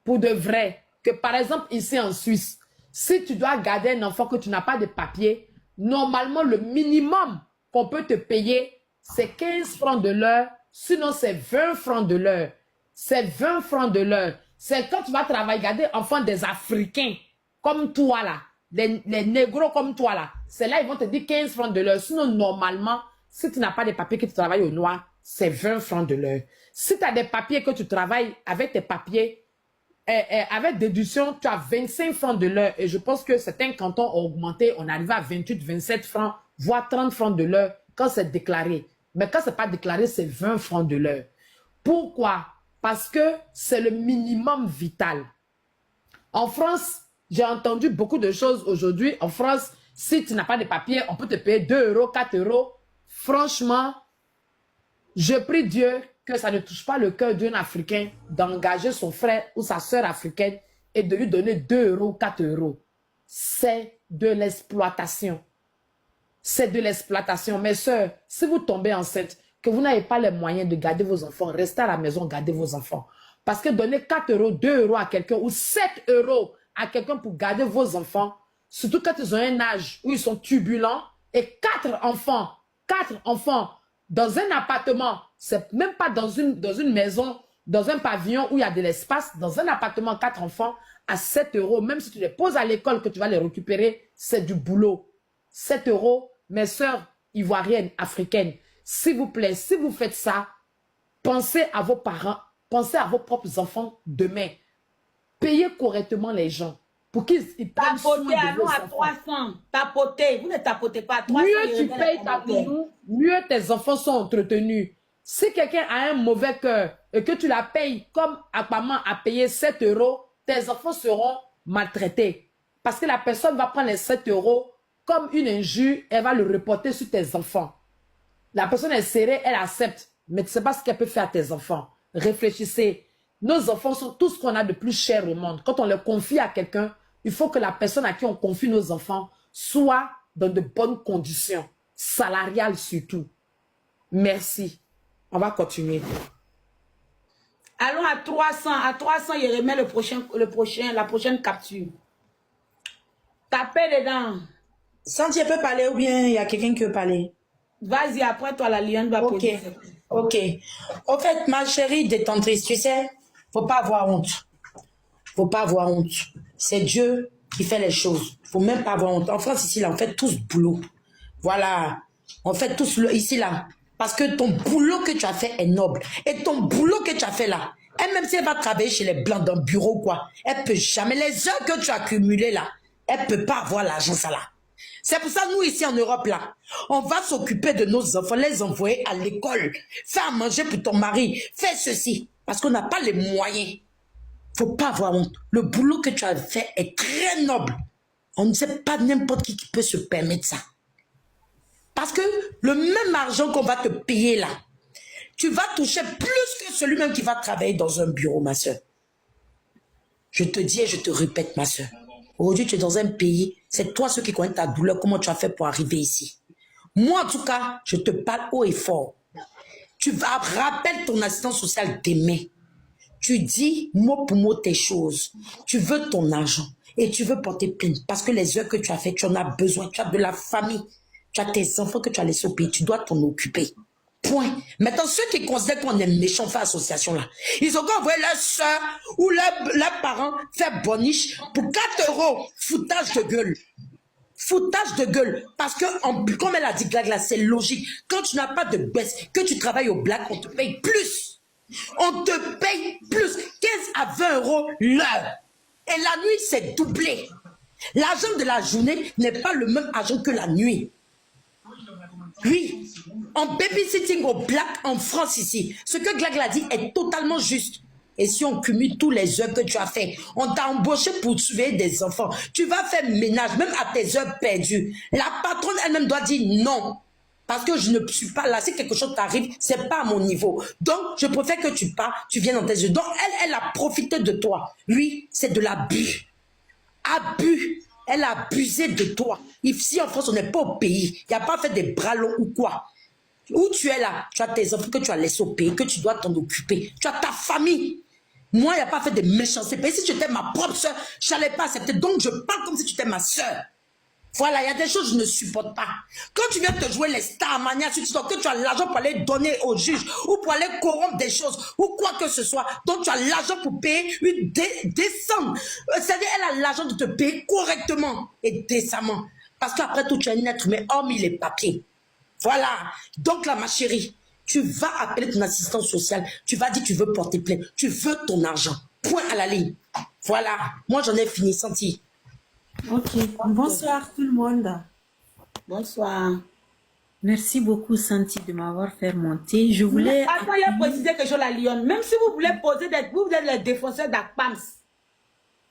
pour de vrai, que par exemple, ici en Suisse, si tu dois garder un enfant que tu n'as pas de papier, normalement, le minimum qu'on peut te payer, c'est 15 francs de l'heure. Sinon, c'est 20 francs de l'heure. C'est 20 francs de l'heure. C'est quand tu vas travailler, garder enfants des Africains, comme toi là, les négros comme toi là. C'est là, ils vont te dire 15 francs de l'heure. Sinon, normalement, si tu n'as pas de papiers que tu travailles au noir, c'est 20 francs de l'heure. Si tu as des papiers que tu travailles avec tes papiers, avec déduction, tu as 25 francs de l'heure. Et je pense que certains cantons ont augmenté. On arrive à 28, 27 francs, voire 30 francs de l'heure quand c'est déclaré. Mais quand ce n'est pas déclaré, c'est 20 francs de l'heure. Pourquoi? Parce que c'est le minimum vital. En France, j'ai entendu beaucoup de choses aujourd'hui. En France, si tu n'as pas de papiers, on peut te payer 2 euros, 4 euros. Franchement, je prie Dieu que ça ne touche pas le cœur d'un Africain d'engager son frère ou sa sœur africaine et de lui donner 2 euros, 4 euros. C'est de l'exploitation. C'est de l'exploitation. Mes sœurs, si vous tombez enceinte, que vous n'avez pas les moyens de garder vos enfants, restez à la maison, gardez vos enfants. Parce que donner 4 euros, 2 euros à quelqu'un ou 7 euros à quelqu'un pour garder vos enfants, surtout quand ils ont un âge où ils sont turbulents, et 4 enfants dans un appartement, c'est même pas dans une maison, dans un pavillon où il y a de l'espace, dans un appartement, 4 enfants à 7 euros, même si tu les poses à l'école que tu vas les récupérer, c'est du boulot. 7 euros, mes sœurs ivoiriennes, africaines, s'il vous plaît, si vous faites ça, pensez à vos parents, pensez à vos propres enfants demain. Payez correctement les gens pour qu'ils prennent soin Tapotez, de vos allons à enfants. 300. Tapotez, vous ne tapotez pas à 300. Mieux tu payes ta nounou, mieux tes enfants sont entretenus. Si quelqu'un a un mauvais cœur et que tu la payes comme apparemment à payer 7 euros, tes enfants seront maltraités. Parce que la personne va prendre les 7 euros comme une injure, elle va le reporter sur tes enfants. La personne est serrée, elle accepte. Mais tu ne sais pas ce qu'elle peut faire à tes enfants. Réfléchissez. Nos enfants sont tout ce qu'on a de plus cher au monde. Quand on les confie à quelqu'un, il faut que la personne à qui on confie nos enfants soit dans de bonnes conditions. Salariales surtout. Merci. On va continuer. Allons à 300. À 300, il remet la prochaine capture. Tapez dedans. Santi, elle peut parler ou bien il y a quelqu'un qui veut parler? Vas-y, après toi, la lionne va Ok, poser. ok. Au fait, ma chérie détentrice, tu sais, faut pas avoir honte. Faut pas avoir honte. C'est Dieu qui fait les choses. Faut même pas avoir honte. En France, ici, là, on fait tous boulot. Voilà. On fait tous ici, là. Parce que ton boulot que tu as fait est noble. Et ton boulot que tu as fait là, elle, même si elle va travailler chez les Blancs dans le bureau, quoi, elle peut jamais, les heures que tu as accumulées là, elle peut pas avoir l'argent, ça là. C'est pour ça, nous, ici en Europe, là, on va s'occuper de nos enfants, les envoyer à l'école, faire à manger pour ton mari, faire ceci, parce qu'on n'a pas les moyens. Faut pas avoir honte. Le boulot que tu as fait est très noble. On ne sait pas n'importe qui peut se permettre ça. Parce que le même argent qu'on va te payer là, tu vas toucher plus que celui-même qui va travailler dans un bureau, ma soeur. Je te dis et je te répète, ma soeur. Aujourd'hui, tu es dans un pays, c'est toi ceux qui connaissent ta douleur, comment tu as fait pour arriver ici. Moi, en tout cas, je te parle haut et fort. Tu vas rappeler ton assistance sociale demain. Tu dis mot pour mot tes choses. Tu veux ton argent et tu veux porter plainte parce que les heures que tu as fait, tu en as besoin. Tu as de la famille. Tu as tes enfants que tu as laissés au pays. Tu dois t'en occuper. Point. Maintenant, ceux qui considèrent qu'on est méchants fait association là, ils ont qu'à envoyer leur soeur ou leurs parents faire boniche pour 4 euros. Foutage de gueule. Foutage de gueule. Parce que, comme elle a dit, là, c'est logique. Quand tu n'as pas de baisse, que tu travailles au black, on te paye plus. On te paye plus. 15 à 20 euros l'heure. Et la nuit, c'est doublé. L'argent de la journée n'est pas le même argent que la nuit. Oui, en babysitting au black en France ici, ce que Glagla dit est totalement juste. Et si on cumule tous les heures que tu as fait, on t'a embauché pour surveiller des enfants. Tu vas faire ménage, même à tes heures perdues. La patronne elle-même doit dire non. Parce que je ne suis pas là. Si quelque chose t'arrive, c'est pas à mon niveau. Donc, je préfère que tu pars, tu viennes dans tes yeux. Donc, elle a profité de toi. Lui, c'est de l'abus. Abus. Elle a abusé de toi. Ici, en France, on n'est pas au pays. Il n'y a pas fait des bras longs ou quoi. Où tu es là, tu as tes enfants que tu as laissés au pays, que tu dois t'en occuper. Tu as ta famille. Moi, il n'y a pas fait de méchanceté. Si tu étais ma propre soeur, je n'allais pas accepter. Donc, je parle comme si tu étais ma soeur. Voilà, il y a des choses que je ne supporte pas. Quand tu viens te jouer les stars, mania, que tu as l'argent pour aller donner au juge ou pour aller corrompre des choses ou quoi que ce soit, donc tu as l'argent pour payer une descente. C'est-à-dire, elle a l'argent de te payer correctement et décemment. Parce qu'après tout, tu es un être humain, hormis les papiers. Voilà. Donc là, ma chérie, tu vas appeler ton assistante sociale, tu vas dire que tu veux porter plainte, tu veux ton argent. Point à la ligne. Voilà. Moi, j'en ai fini, senti. Ok, bonsoir tout le monde. Bonsoir. Merci beaucoup Santi de m'avoir fait monter. Je voulais... Attends, il y a précisé que je la lionne. Même si vous voulez poser des... Vous êtes les défenseurs d'Akpams.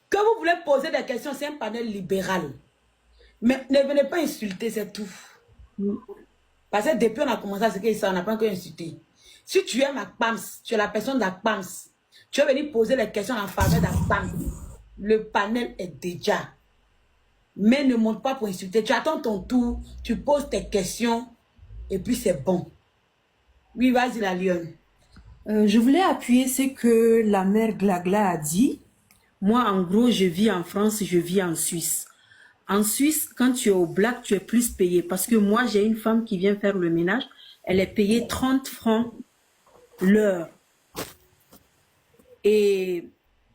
Que vous voulez poser des questions, c'est un panel libéral. Mais ne venez pas insulter, c'est tout. Parce que depuis on a commencé à ce qu'il on n'a pas encore insulté. Si tu aimes Akpams, tu es la personne d'Akpams, tu vas venir poser les questions en faveur d'Akpams. Le panel est déjà... Mais ne monte pas pour insulter. Tu attends ton tour, tu poses tes questions et puis c'est bon. Oui, vas-y la lionne. Je voulais appuyer ce que la mère Glagla a dit. Moi, en gros, je vis en France, je vis en Suisse. En Suisse, quand tu es au black, tu es plus payé. Parce que moi, j'ai une femme qui vient faire le ménage. Elle est payée 30 francs l'heure. Et...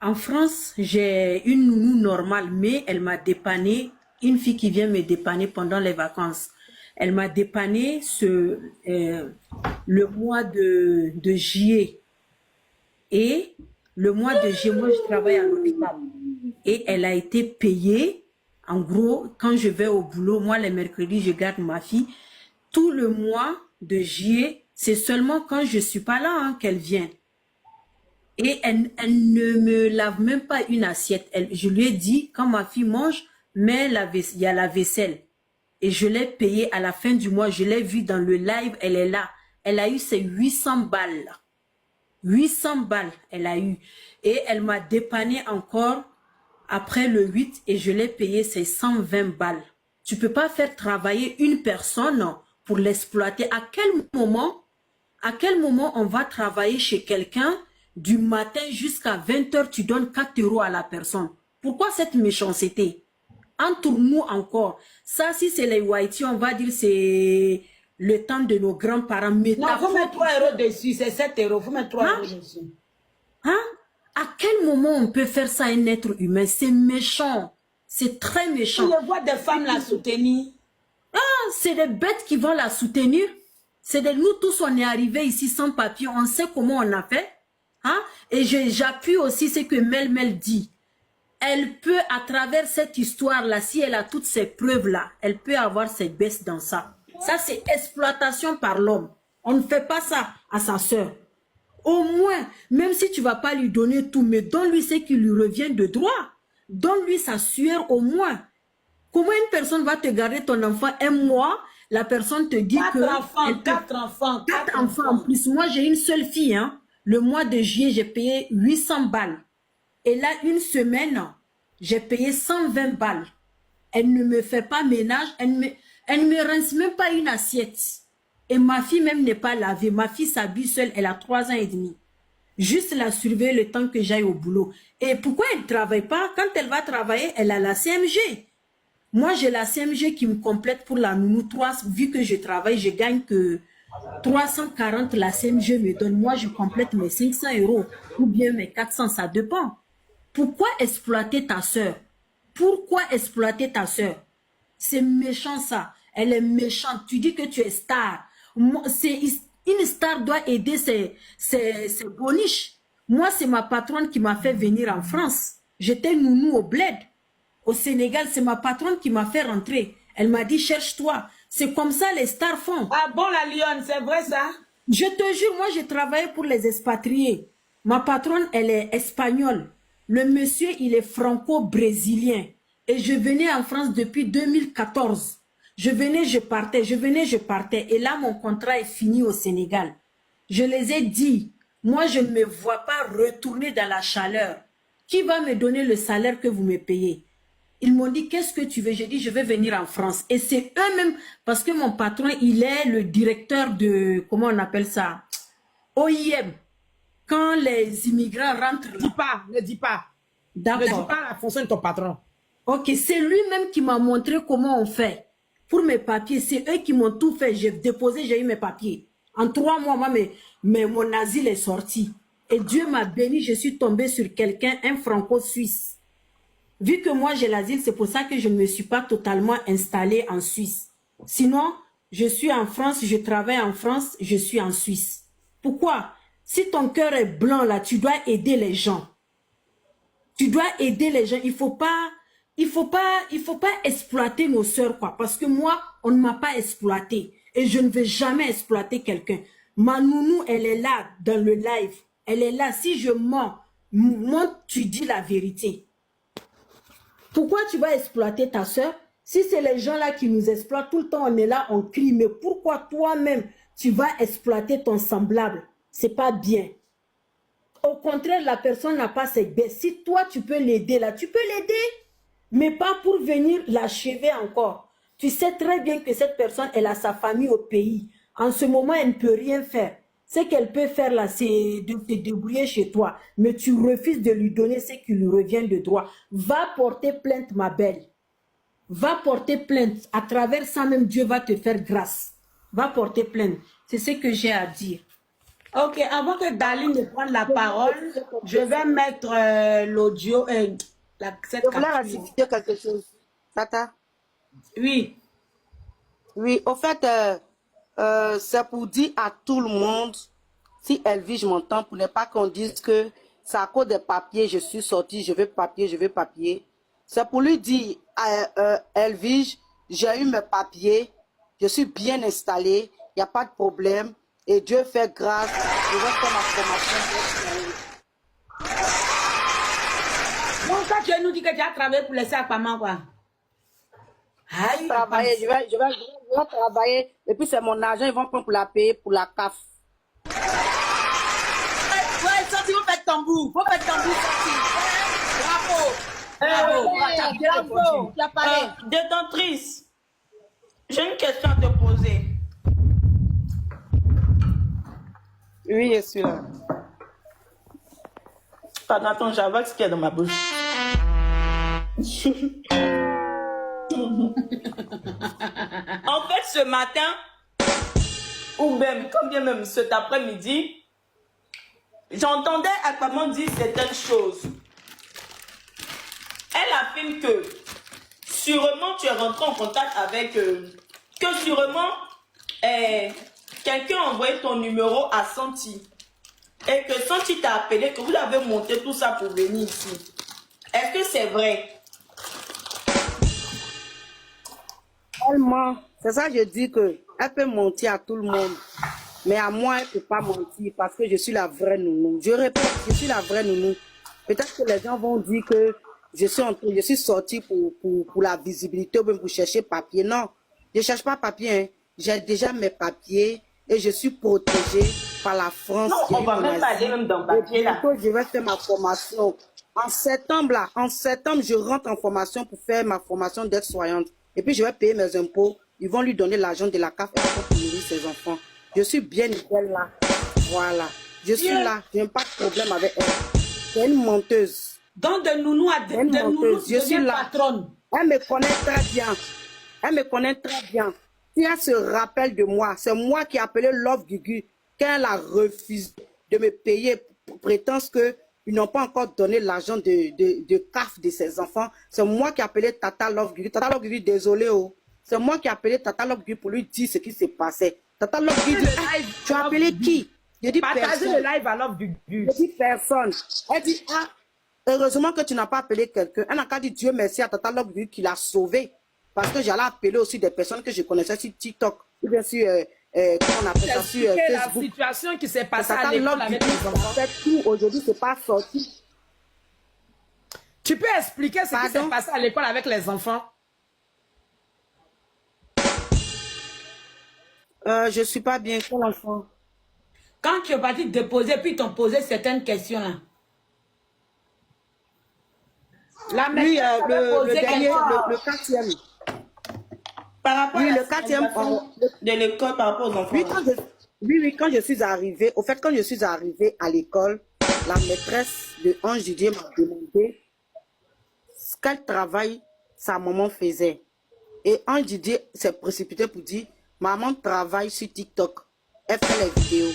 en France, j'ai une nounou normale, mais elle m'a dépanné, une fille qui vient me dépanner pendant les vacances. Elle m'a dépanné le mois de juillet. Et le mois de juillet, moi, je travaille à l'hôpital. Et elle a été payée. En gros, quand je vais au boulot, moi, les mercredis, je garde ma fille. Tout le mois de juillet, c'est seulement quand je ne suis pas là hein, qu'elle vient. Et elle ne me lave même pas une assiette. Je lui ai dit, quand ma fille mange, mais il y a la vaisselle. Et je l'ai payée à la fin du mois. Je l'ai vue dans le live, elle est là. Elle a eu ses 800 balles. 800 balles, elle a eu. Et elle m'a dépanné encore après le 8 et je l'ai payé ses 120 balles. Tu peux pas faire travailler une personne pour l'exploiter. À quel moment on va travailler chez quelqu'un du matin jusqu'à 20 h, tu donnes 4 € à la personne. Pourquoi cette méchanceté? Entre nous encore. Ça, si c'est les Whitey, on va dire c'est le temps de nos grands-parents. Non, il faut mettre 3 € dessus, c'est 7 €. Il faut mettre 3 € dessus. Hein? À quel moment on peut faire ça à un être humain? C'est méchant. C'est très méchant. Tu vois des femmes la soutenir. Ah, c'est des bêtes qui vont la soutenir. Nous tous, on est arrivés ici sans papier. On sait comment on a fait. Hein? Et j'appuie aussi ce que Mel dit. Elle peut, à travers cette histoire-là, si elle a toutes ces preuves-là, elle peut avoir ses baisses dans ça. Ça, c'est exploitation par l'homme. On ne fait pas ça à sa sœur. Au moins, même si tu ne vas pas lui donner tout, mais donne-lui ce qui lui revient de droit. Donne-lui sa sueur au moins. Comment une personne va te garder ton enfant un mois, la personne te dit que... 4 enfants. 4 enfants en plus. Moi, j'ai une seule fille, hein. Le mois de juillet, j'ai payé 800 balles. Et là, une semaine, j'ai payé 120 balles. Elle ne me fait pas ménage. Elle ne me rince même pas une assiette. Et ma fille même n'est pas lavée. Ma fille s'habille seule. Elle a 3 ans et demi. Juste la surveiller le temps que j'aille au boulot. Et pourquoi elle ne travaille pas? Quand elle va travailler, elle a la CMG. Moi, j'ai la CMG qui me complète pour la nounou. Vu que je travaille, je gagne que... 340 la CMG me donne, moi je complète mes 500 € ou bien mes 400, ça dépend. Pourquoi exploiter ta soeur? Pourquoi exploiter ta soeur? C'est méchant ça, elle est méchante. Tu dis que tu es star. Une star doit aider ses boniches. Moi c'est ma patronne qui m'a fait venir en France. J'étais nounou au bled. Au Sénégal, c'est ma patronne qui m'a fait rentrer. Elle m'a dit cherche-toi. C'est comme ça les stars font. Ah bon la lionne, c'est vrai ça? Je te jure, moi j'ai travaillé pour les expatriés. Ma patronne, elle est espagnole. Le monsieur, il est franco-brésilien. Et je venais en France depuis 2014. Je venais, je partais, je venais, je partais. Et là, mon contrat est fini au Sénégal. Je les ai dit, moi, je ne me vois pas retourner dans la chaleur. Qui va me donner le salaire que vous me payez? Ils m'ont dit, qu'est-ce que tu veux? J'ai dit, je vais venir en France. Et c'est eux-mêmes, parce que mon patron, il est le directeur de, comment on appelle ça? OIM. Quand les immigrants rentrent là. Dis pas, ne dis pas. Ne dis D'accord. pas la fonction de ton patron. Ok, c'est lui-même qui m'a montré comment on fait. Pour mes papiers, c'est eux qui m'ont tout fait. J'ai déposé, j'ai eu mes papiers. En 3 mois, moi, mais mon asile est sorti. Et Dieu m'a béni, je suis tombée sur quelqu'un, un franco-suisse. Vu que moi, j'ai l'asile, c'est pour ça que je ne me suis pas totalement installée en Suisse. Sinon, je suis en France, je travaille en France, je suis en Suisse. Pourquoi? Si ton cœur est blanc, là, tu dois aider les gens. Tu dois aider les gens. Il faut pas exploiter nos sœurs, quoi. Parce que moi, on ne m'a pas exploité. Et je ne vais jamais exploiter quelqu'un. Ma nounou, elle est là, dans le live. Elle est là. Si je mens, moi, tu dis la vérité. Pourquoi tu vas exploiter ta sœur? Si c'est les gens là qui nous exploitent, tout le temps on est là, on crie. Mais pourquoi toi-même, tu vas exploiter ton semblable? C'est pas bien. Au contraire, la personne n'a pas ses baisses. Si toi, tu peux l'aider là, tu peux l'aider. Mais pas pour venir l'achever encore. Tu sais très bien que cette personne, elle a sa famille au pays. En ce moment, elle ne peut rien faire. Ce qu'elle peut faire là, c'est de te débrouiller chez toi. Mais tu refuses de lui donner ce qui lui revient de droit. Va porter plainte, ma belle. Va porter plainte. À travers ça, même Dieu va te faire grâce. Va porter plainte. C'est ce que j'ai à dire. Ok, avant que Daline ne prenne la parole, je vais mettre l'audio, cette Je voulais capture. rajouter quelque chose. Tata? Oui. Oui, au fait, c'est pour dire à tout le monde, si Elvie, je m'entends, pour ne pas qu'on dise que c'est à cause des papiers, je suis sortie, je veux papier, je veux papier. C'est pour lui dire, Elvie, j'ai eu mes papiers, je suis bien installée, il n'y a pas de problème, et Dieu fait grâce, je vais faire ma formation. Donc, quand tu nous dis que tu as travaillé pour laisser à maman, quoi. Aïe, Travailler, je vais travailler, et puis c'est mon argent, ils vont prendre pour la payer, pour la CAF. Ouais, sorti, vous faites tambour. Vous faites tambour, sorti. Bravo. Bravo. Tu as bien répondu. Tu as parlé. Détentrice, j'ai une question à te poser. Oui, je suis là. Pardon, attends, j'avale ce qu'il y a dans ma bouche. En fait, ce matin, ou même, comme bien même cet après-midi, j'entendais Aquaman dire certaines choses. Elle affirme que sûrement tu es rentré en contact avec que sûrement quelqu'un a envoyé ton numéro à Santi et que Santi t'a appelé, que vous avez monté tout ça pour venir ici. Est-ce que c'est vrai? Elle ment. C'est ça que je dis que elle peut mentir à tout le monde. Mais à moi, elle ne peut pas mentir parce que je suis la vraie nounou. Je répète, je suis la vraie nounou. Peut-être que les gens vont dire que je suis sortie pour la visibilité ou même pour chercher papier. Non, je ne cherche pas papier. Hein. J'ai déjà mes papiers et je suis protégée par la France. Non, on va même pas aller même dans le papier là. Je vais faire ma formation. En septembre, je rentre en formation pour faire ma formation d'aide-soignante. Et puis, je vais payer mes impôts. Ils vont lui donner l'argent de la CAF pour nourrir ses enfants. Je suis bien nickel là. Voilà. Je suis là. Je n'ai pas de problème avec elle. C'est une menteuse. Donc, de nounou à de nounou, Je suis là. patronne. Elle me connaît très bien. Elle me connaît très bien. Si elle se rappelle de moi, c'est moi qui ai appelé Love Gugu quand elle a refusé de me payer pour prétendre qu'ils n'ont pas encore donné l'argent de CAF de ses enfants. C'est moi qui ai appelé Tata Love Gugu. Tata Love Gugu, désolé. Oh. C'est moi qui ai appelé Tata Love Gugu pour lui dire ce qui s'est passé. Tata Love Gugu dit, tu as appelé qui? Je dis Partagez personne. le live à Love Gugu. Je dis personne. Elle dit, ah, heureusement que tu n'as pas appelé quelqu'un. Elle n'a qu'à dire Dieu merci à Tata Love Gugu qui l'a sauvé. Parce que j'allais appeler aussi des personnes que je connaissais sur TikTok ou bien sur comment on appelle ça, sur Expliquer la Facebook. situation qui s'est Ça passée à s'appelle l'école l'homme du avec les En enfants. fait, tout aujourd'hui, c'est pas sorti. Tu peux expliquer ce qui s'est Pardon? passé à l'école avec les enfants? Je suis pas bien. Quel enfant? Quand tu es parti déposer, puis ils t'ont posé certaines questions là. La Oui, maîtresse avait le posé dernier, quelqu'un. le quatrième. Par rapport Oui, à la le quatrième. signalisation de l'école par rapport aux enfants. Oui, quand je suis arrivée, au fait, quand je suis arrivée à l'école, la maîtresse de Ange Didier m'a demandé quel travail sa maman faisait. Et Ange Didier s'est précipité pour dire, maman travaille sur TikTok. Elle fait les vidéos.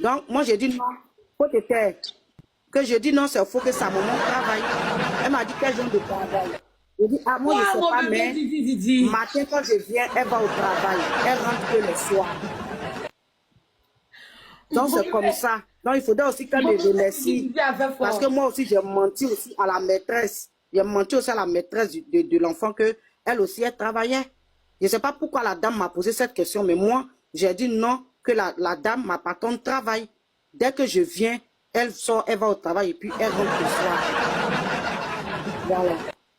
Donc, moi, j'ai dit non, faut te taire. Que je dis non, c'est faux que sa maman travaille. Elle m'a dit quel genre de travail. Je dis, ah, moi, je ne sais Mon pas, bébé, mais dis. matin, quand je viens, elle va au travail. Elle rentre que le soir. Donc, c'est comme ça. Donc, il faudrait aussi qu'elle me remercie. Parce que moi aussi, j'ai menti aussi à la maîtresse. J'ai menti aussi à la maîtresse de l'enfant que elle aussi, elle travaillait. Je ne sais pas pourquoi la dame m'a posé cette question, mais moi, j'ai dit non, que la dame, ma patronne, travaille. Dès que je viens, elle sort, elle va au travail et puis elle rentre le soir. Voilà.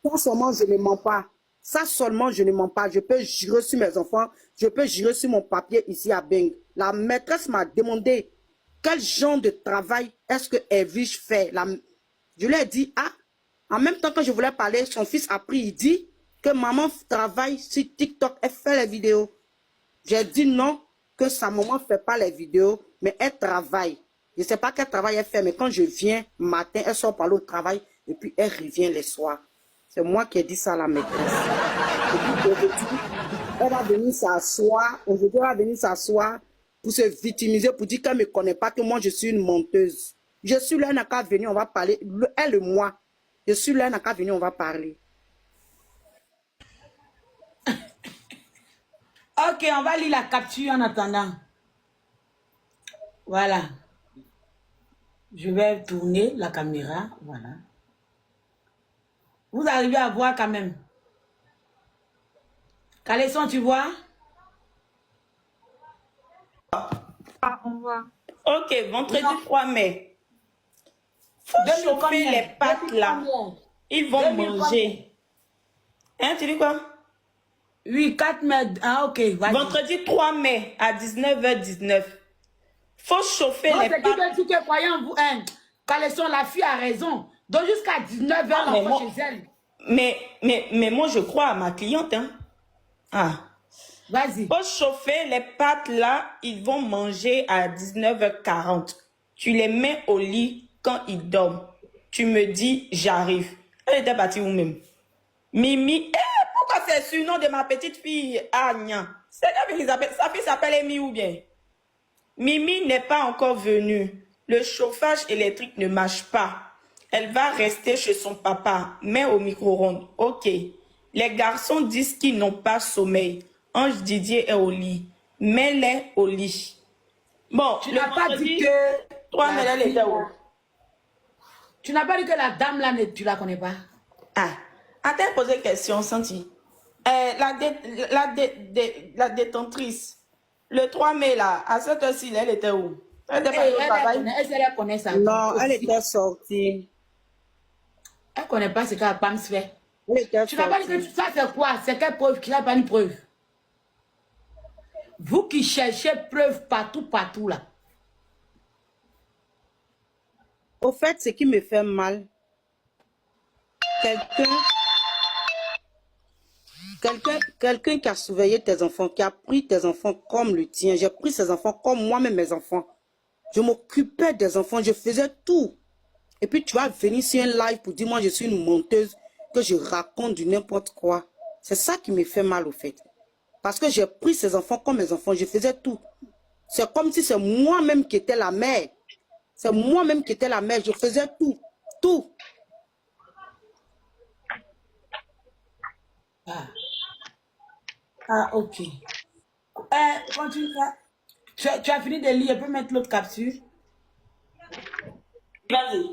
Ça seulement, je ne mens pas. Ça seulement, je ne mens pas. Je peux jurer sur mes enfants. Je peux jurer sur mon papier ici à Beng. La maîtresse m'a demandé quel genre de travail est-ce que Evige fait. Je lui ai dit, ah, en même temps que je voulais parler, son fils a pris, il dit que maman travaille sur TikTok, elle fait les vidéos. J'ai dit non, que sa maman ne fait pas les vidéos, mais elle travaille. Je ne sais pas quel travail elle fait, mais quand je viens matin, elle sort par le travail et puis elle revient les soirs. C'est moi qui ai dit ça à la maîtresse. Et puis aujourd'hui, elle va venir s'asseoir. Aujourd'hui, elle va venir s'asseoir pour se victimiser, pour dire qu'elle ne me connaît pas, que moi je suis une menteuse. Je suis là, elle n'a qu'à venir, on va parler. Elle et moi. Je suis là, elle n'a qu'à venir, on va parler. Ok, on va lire la capture en attendant. Voilà. Je vais tourner la caméra. Voilà. Vous arrivez à voir quand même. Caleçon, tu vois? Ah, on voit. Ok, vendredi 3 mai. Faut 2000 chauffer combien? les pâtes 2000 là. combien? Ils vont 2000 manger. Hein, tu dis quoi? Oui, 4 mai. Ah, ok. Vendredi 3 mai à 19h19. Faut chauffer Non, les c'est qui pâtes. veut dire que croyant vous, hein, Caleçon, la fille a raison. Donc jusqu'à 19h, Ah, mais l'enfant moi- chez elle. mais moi, je crois à ma cliente. Hein. Ah. Vas-y. Faut chauffer les pâtes là, ils vont manger à 19h40. Tu les mets au lit quand ils dorment. Tu me dis, j'arrive. Elle était partie où même? Mimi, pourquoi c'est le surnom de ma petite fille Agnan? C'est sa fille s'appelle Amy ou bien? Mimi n'est pas encore venue. Le chauffage électrique ne marche pas. Elle va rester chez son papa, mais au micro-ondes. Ok. Les garçons disent qu'ils n'ont pas sommeil. Ange Didier est au lit. Mets-les au lit. Bon, Tu le n'as pas vendredi, dit que... 3 mai, elle était où? Tu n'as pas dit que la dame là, tu la connais pas. Ah, attends, poser une question, Santi. La détentrice, le 3 mai là, à cette heure-ci, elle était où? Elle était pas au travail. Elle connaît ça. Non, elle était sortie. Elle connaît pas ce qu'elle pense faire. Elle était Tu n'as pas dit que ça c'est quoi? C'est quelle preuve? Tu n'as pas une preuve. Vous qui cherchez preuve partout là. Au fait, ce qui me fait mal, quelqu'un qui a surveillé tes enfants, qui a pris tes enfants comme le tien. J'ai pris ces enfants comme moi-même mes enfants. Je m'occupais des enfants, je faisais tout. Et puis tu vas venir sur un live pour dire moi je suis une menteuse, que je raconte du n'importe quoi. C'est ça qui me fait mal au fait. Parce que j'ai pris ces enfants comme mes enfants, je faisais tout. C'est comme si c'est moi-même qui étais la mère. C'est moi-même qui étais la mère, je faisais tout. Tout. Ah, ok. Continue. Tu as fini de lire, je peux mettre l'autre capsule. Vas-y.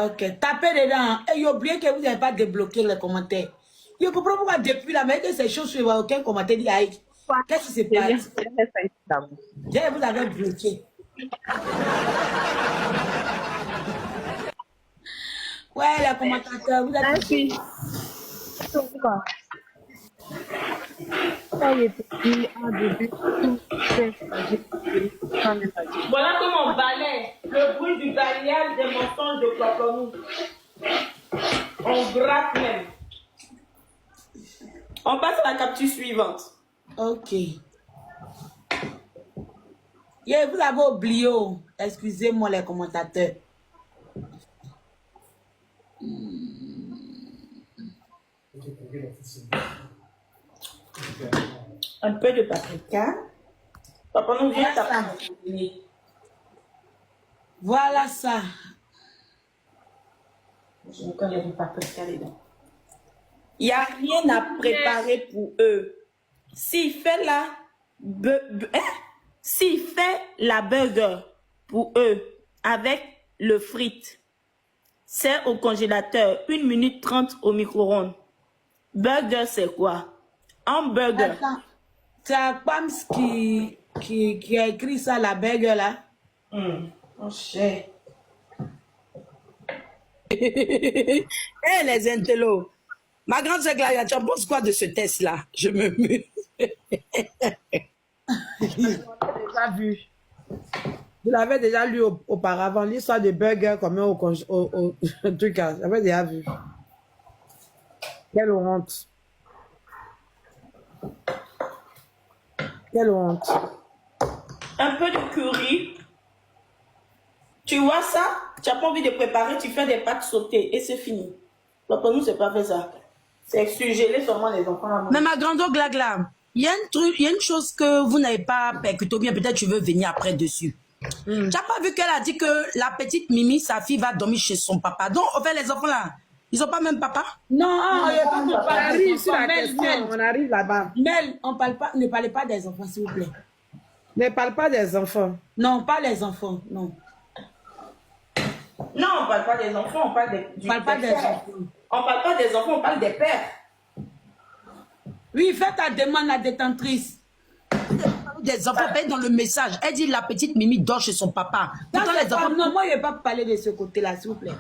Ok, tapez dedans. Et il oublié que vous n'avez pas débloqué les commentaires. Je comprends pourquoi depuis la mais que ces choses, je vois aucun commentaire dit aïe. Qu'est-ce qui se passe? Vous avez bloqué. Ouais, les commentateurs, vous êtes... Merci. Ça y est, petit, en début, tout fait changer. Voilà comme on balaie le bruit du balayage des mensonges de Cotonou. On gratte même. On passe à la capture suivante. Ok. Yeah, vous avez oublié. Excusez-moi les commentateurs. Un peu de paprika. Papa nous vient ta Voilà ça. Je ne connais du paprika dedans. Il n'y a rien à préparer pour eux. S'il fait s'il fait la burger pour eux avec le frite, c'est au congélateur, 1 minute 30 au micro-ondes. Burger, c'est quoi? Hamburger. Attends. C'est Pams qui a écrit ça, la burger là. Oh, cher. Eh, les intellos. Ma grande sœur Gladia, tu en penses quoi de ce test-là? Je me mue. Déjà vu. Je l'avais déjà lu auparavant, l'histoire de burger comme au truc là. J'avais déjà vu. Quelle honte. Quelle honte. Un peu de curry. Tu vois ça? Tu n'as pas envie de préparer, tu fais des pâtes sautées et c'est fini. Donc pour nous, c'est pas fait ça. C'est surgelé seulement les enfants. Mais ma grande Glagla, il y a un truc, il y a une chose que vous n'avez pas percuté, ou bien peut-être tu veux venir après dessus. Tu n'as pas vu qu'elle a dit que la petite Mimi, sa fille, va dormir chez son papa. Donc, en fait, les enfants là, ils n'ont pas même papa? Non, on arrive sur la question, on arrive là-bas. Mel, ne parlez pas des enfants, s'il vous plaît. Ne parle pas des enfants. Non, pas les enfants, non. Non, on ne parle pas des enfants, on parle On parle pas des enfants. On ne parle pas des enfants, on parle des pères. Oui, fais ta demande à la détentrice. Des enfants, ben, dans le message, elle dit la petite Mimi dort chez son papa. Pourtant, les enfants... Non, moi, je ne vais pas parler de ce côté-là, s'il vous plaît.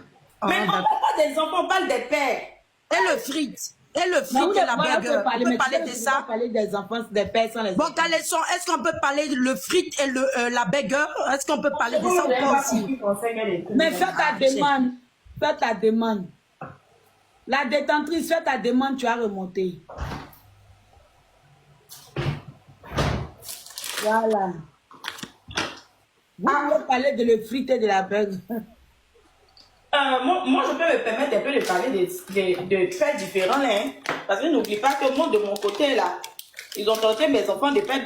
Mais on ne parle pas des enfants, on parle des pères. Et le frite. Et le frite et la burger. On peut parler de ça. Parler des enfants, des pères sans les Bon, Caleçon, est-ce qu'on peut parler le frite et la burger? Est-ce qu'on peut parler de ça ou pas aussi? Mais fais ta demande. Fais ta demande. La détentrice, fais ta demande, tu as remonté. Voilà. Vous pouvez parler de le frite et de la burger. Moi, je peux me permettre un peu de parler de faits différents, là, hein, parce que n'oublie pas que moi, de mon côté, là, ils ont tenté mes enfants de faire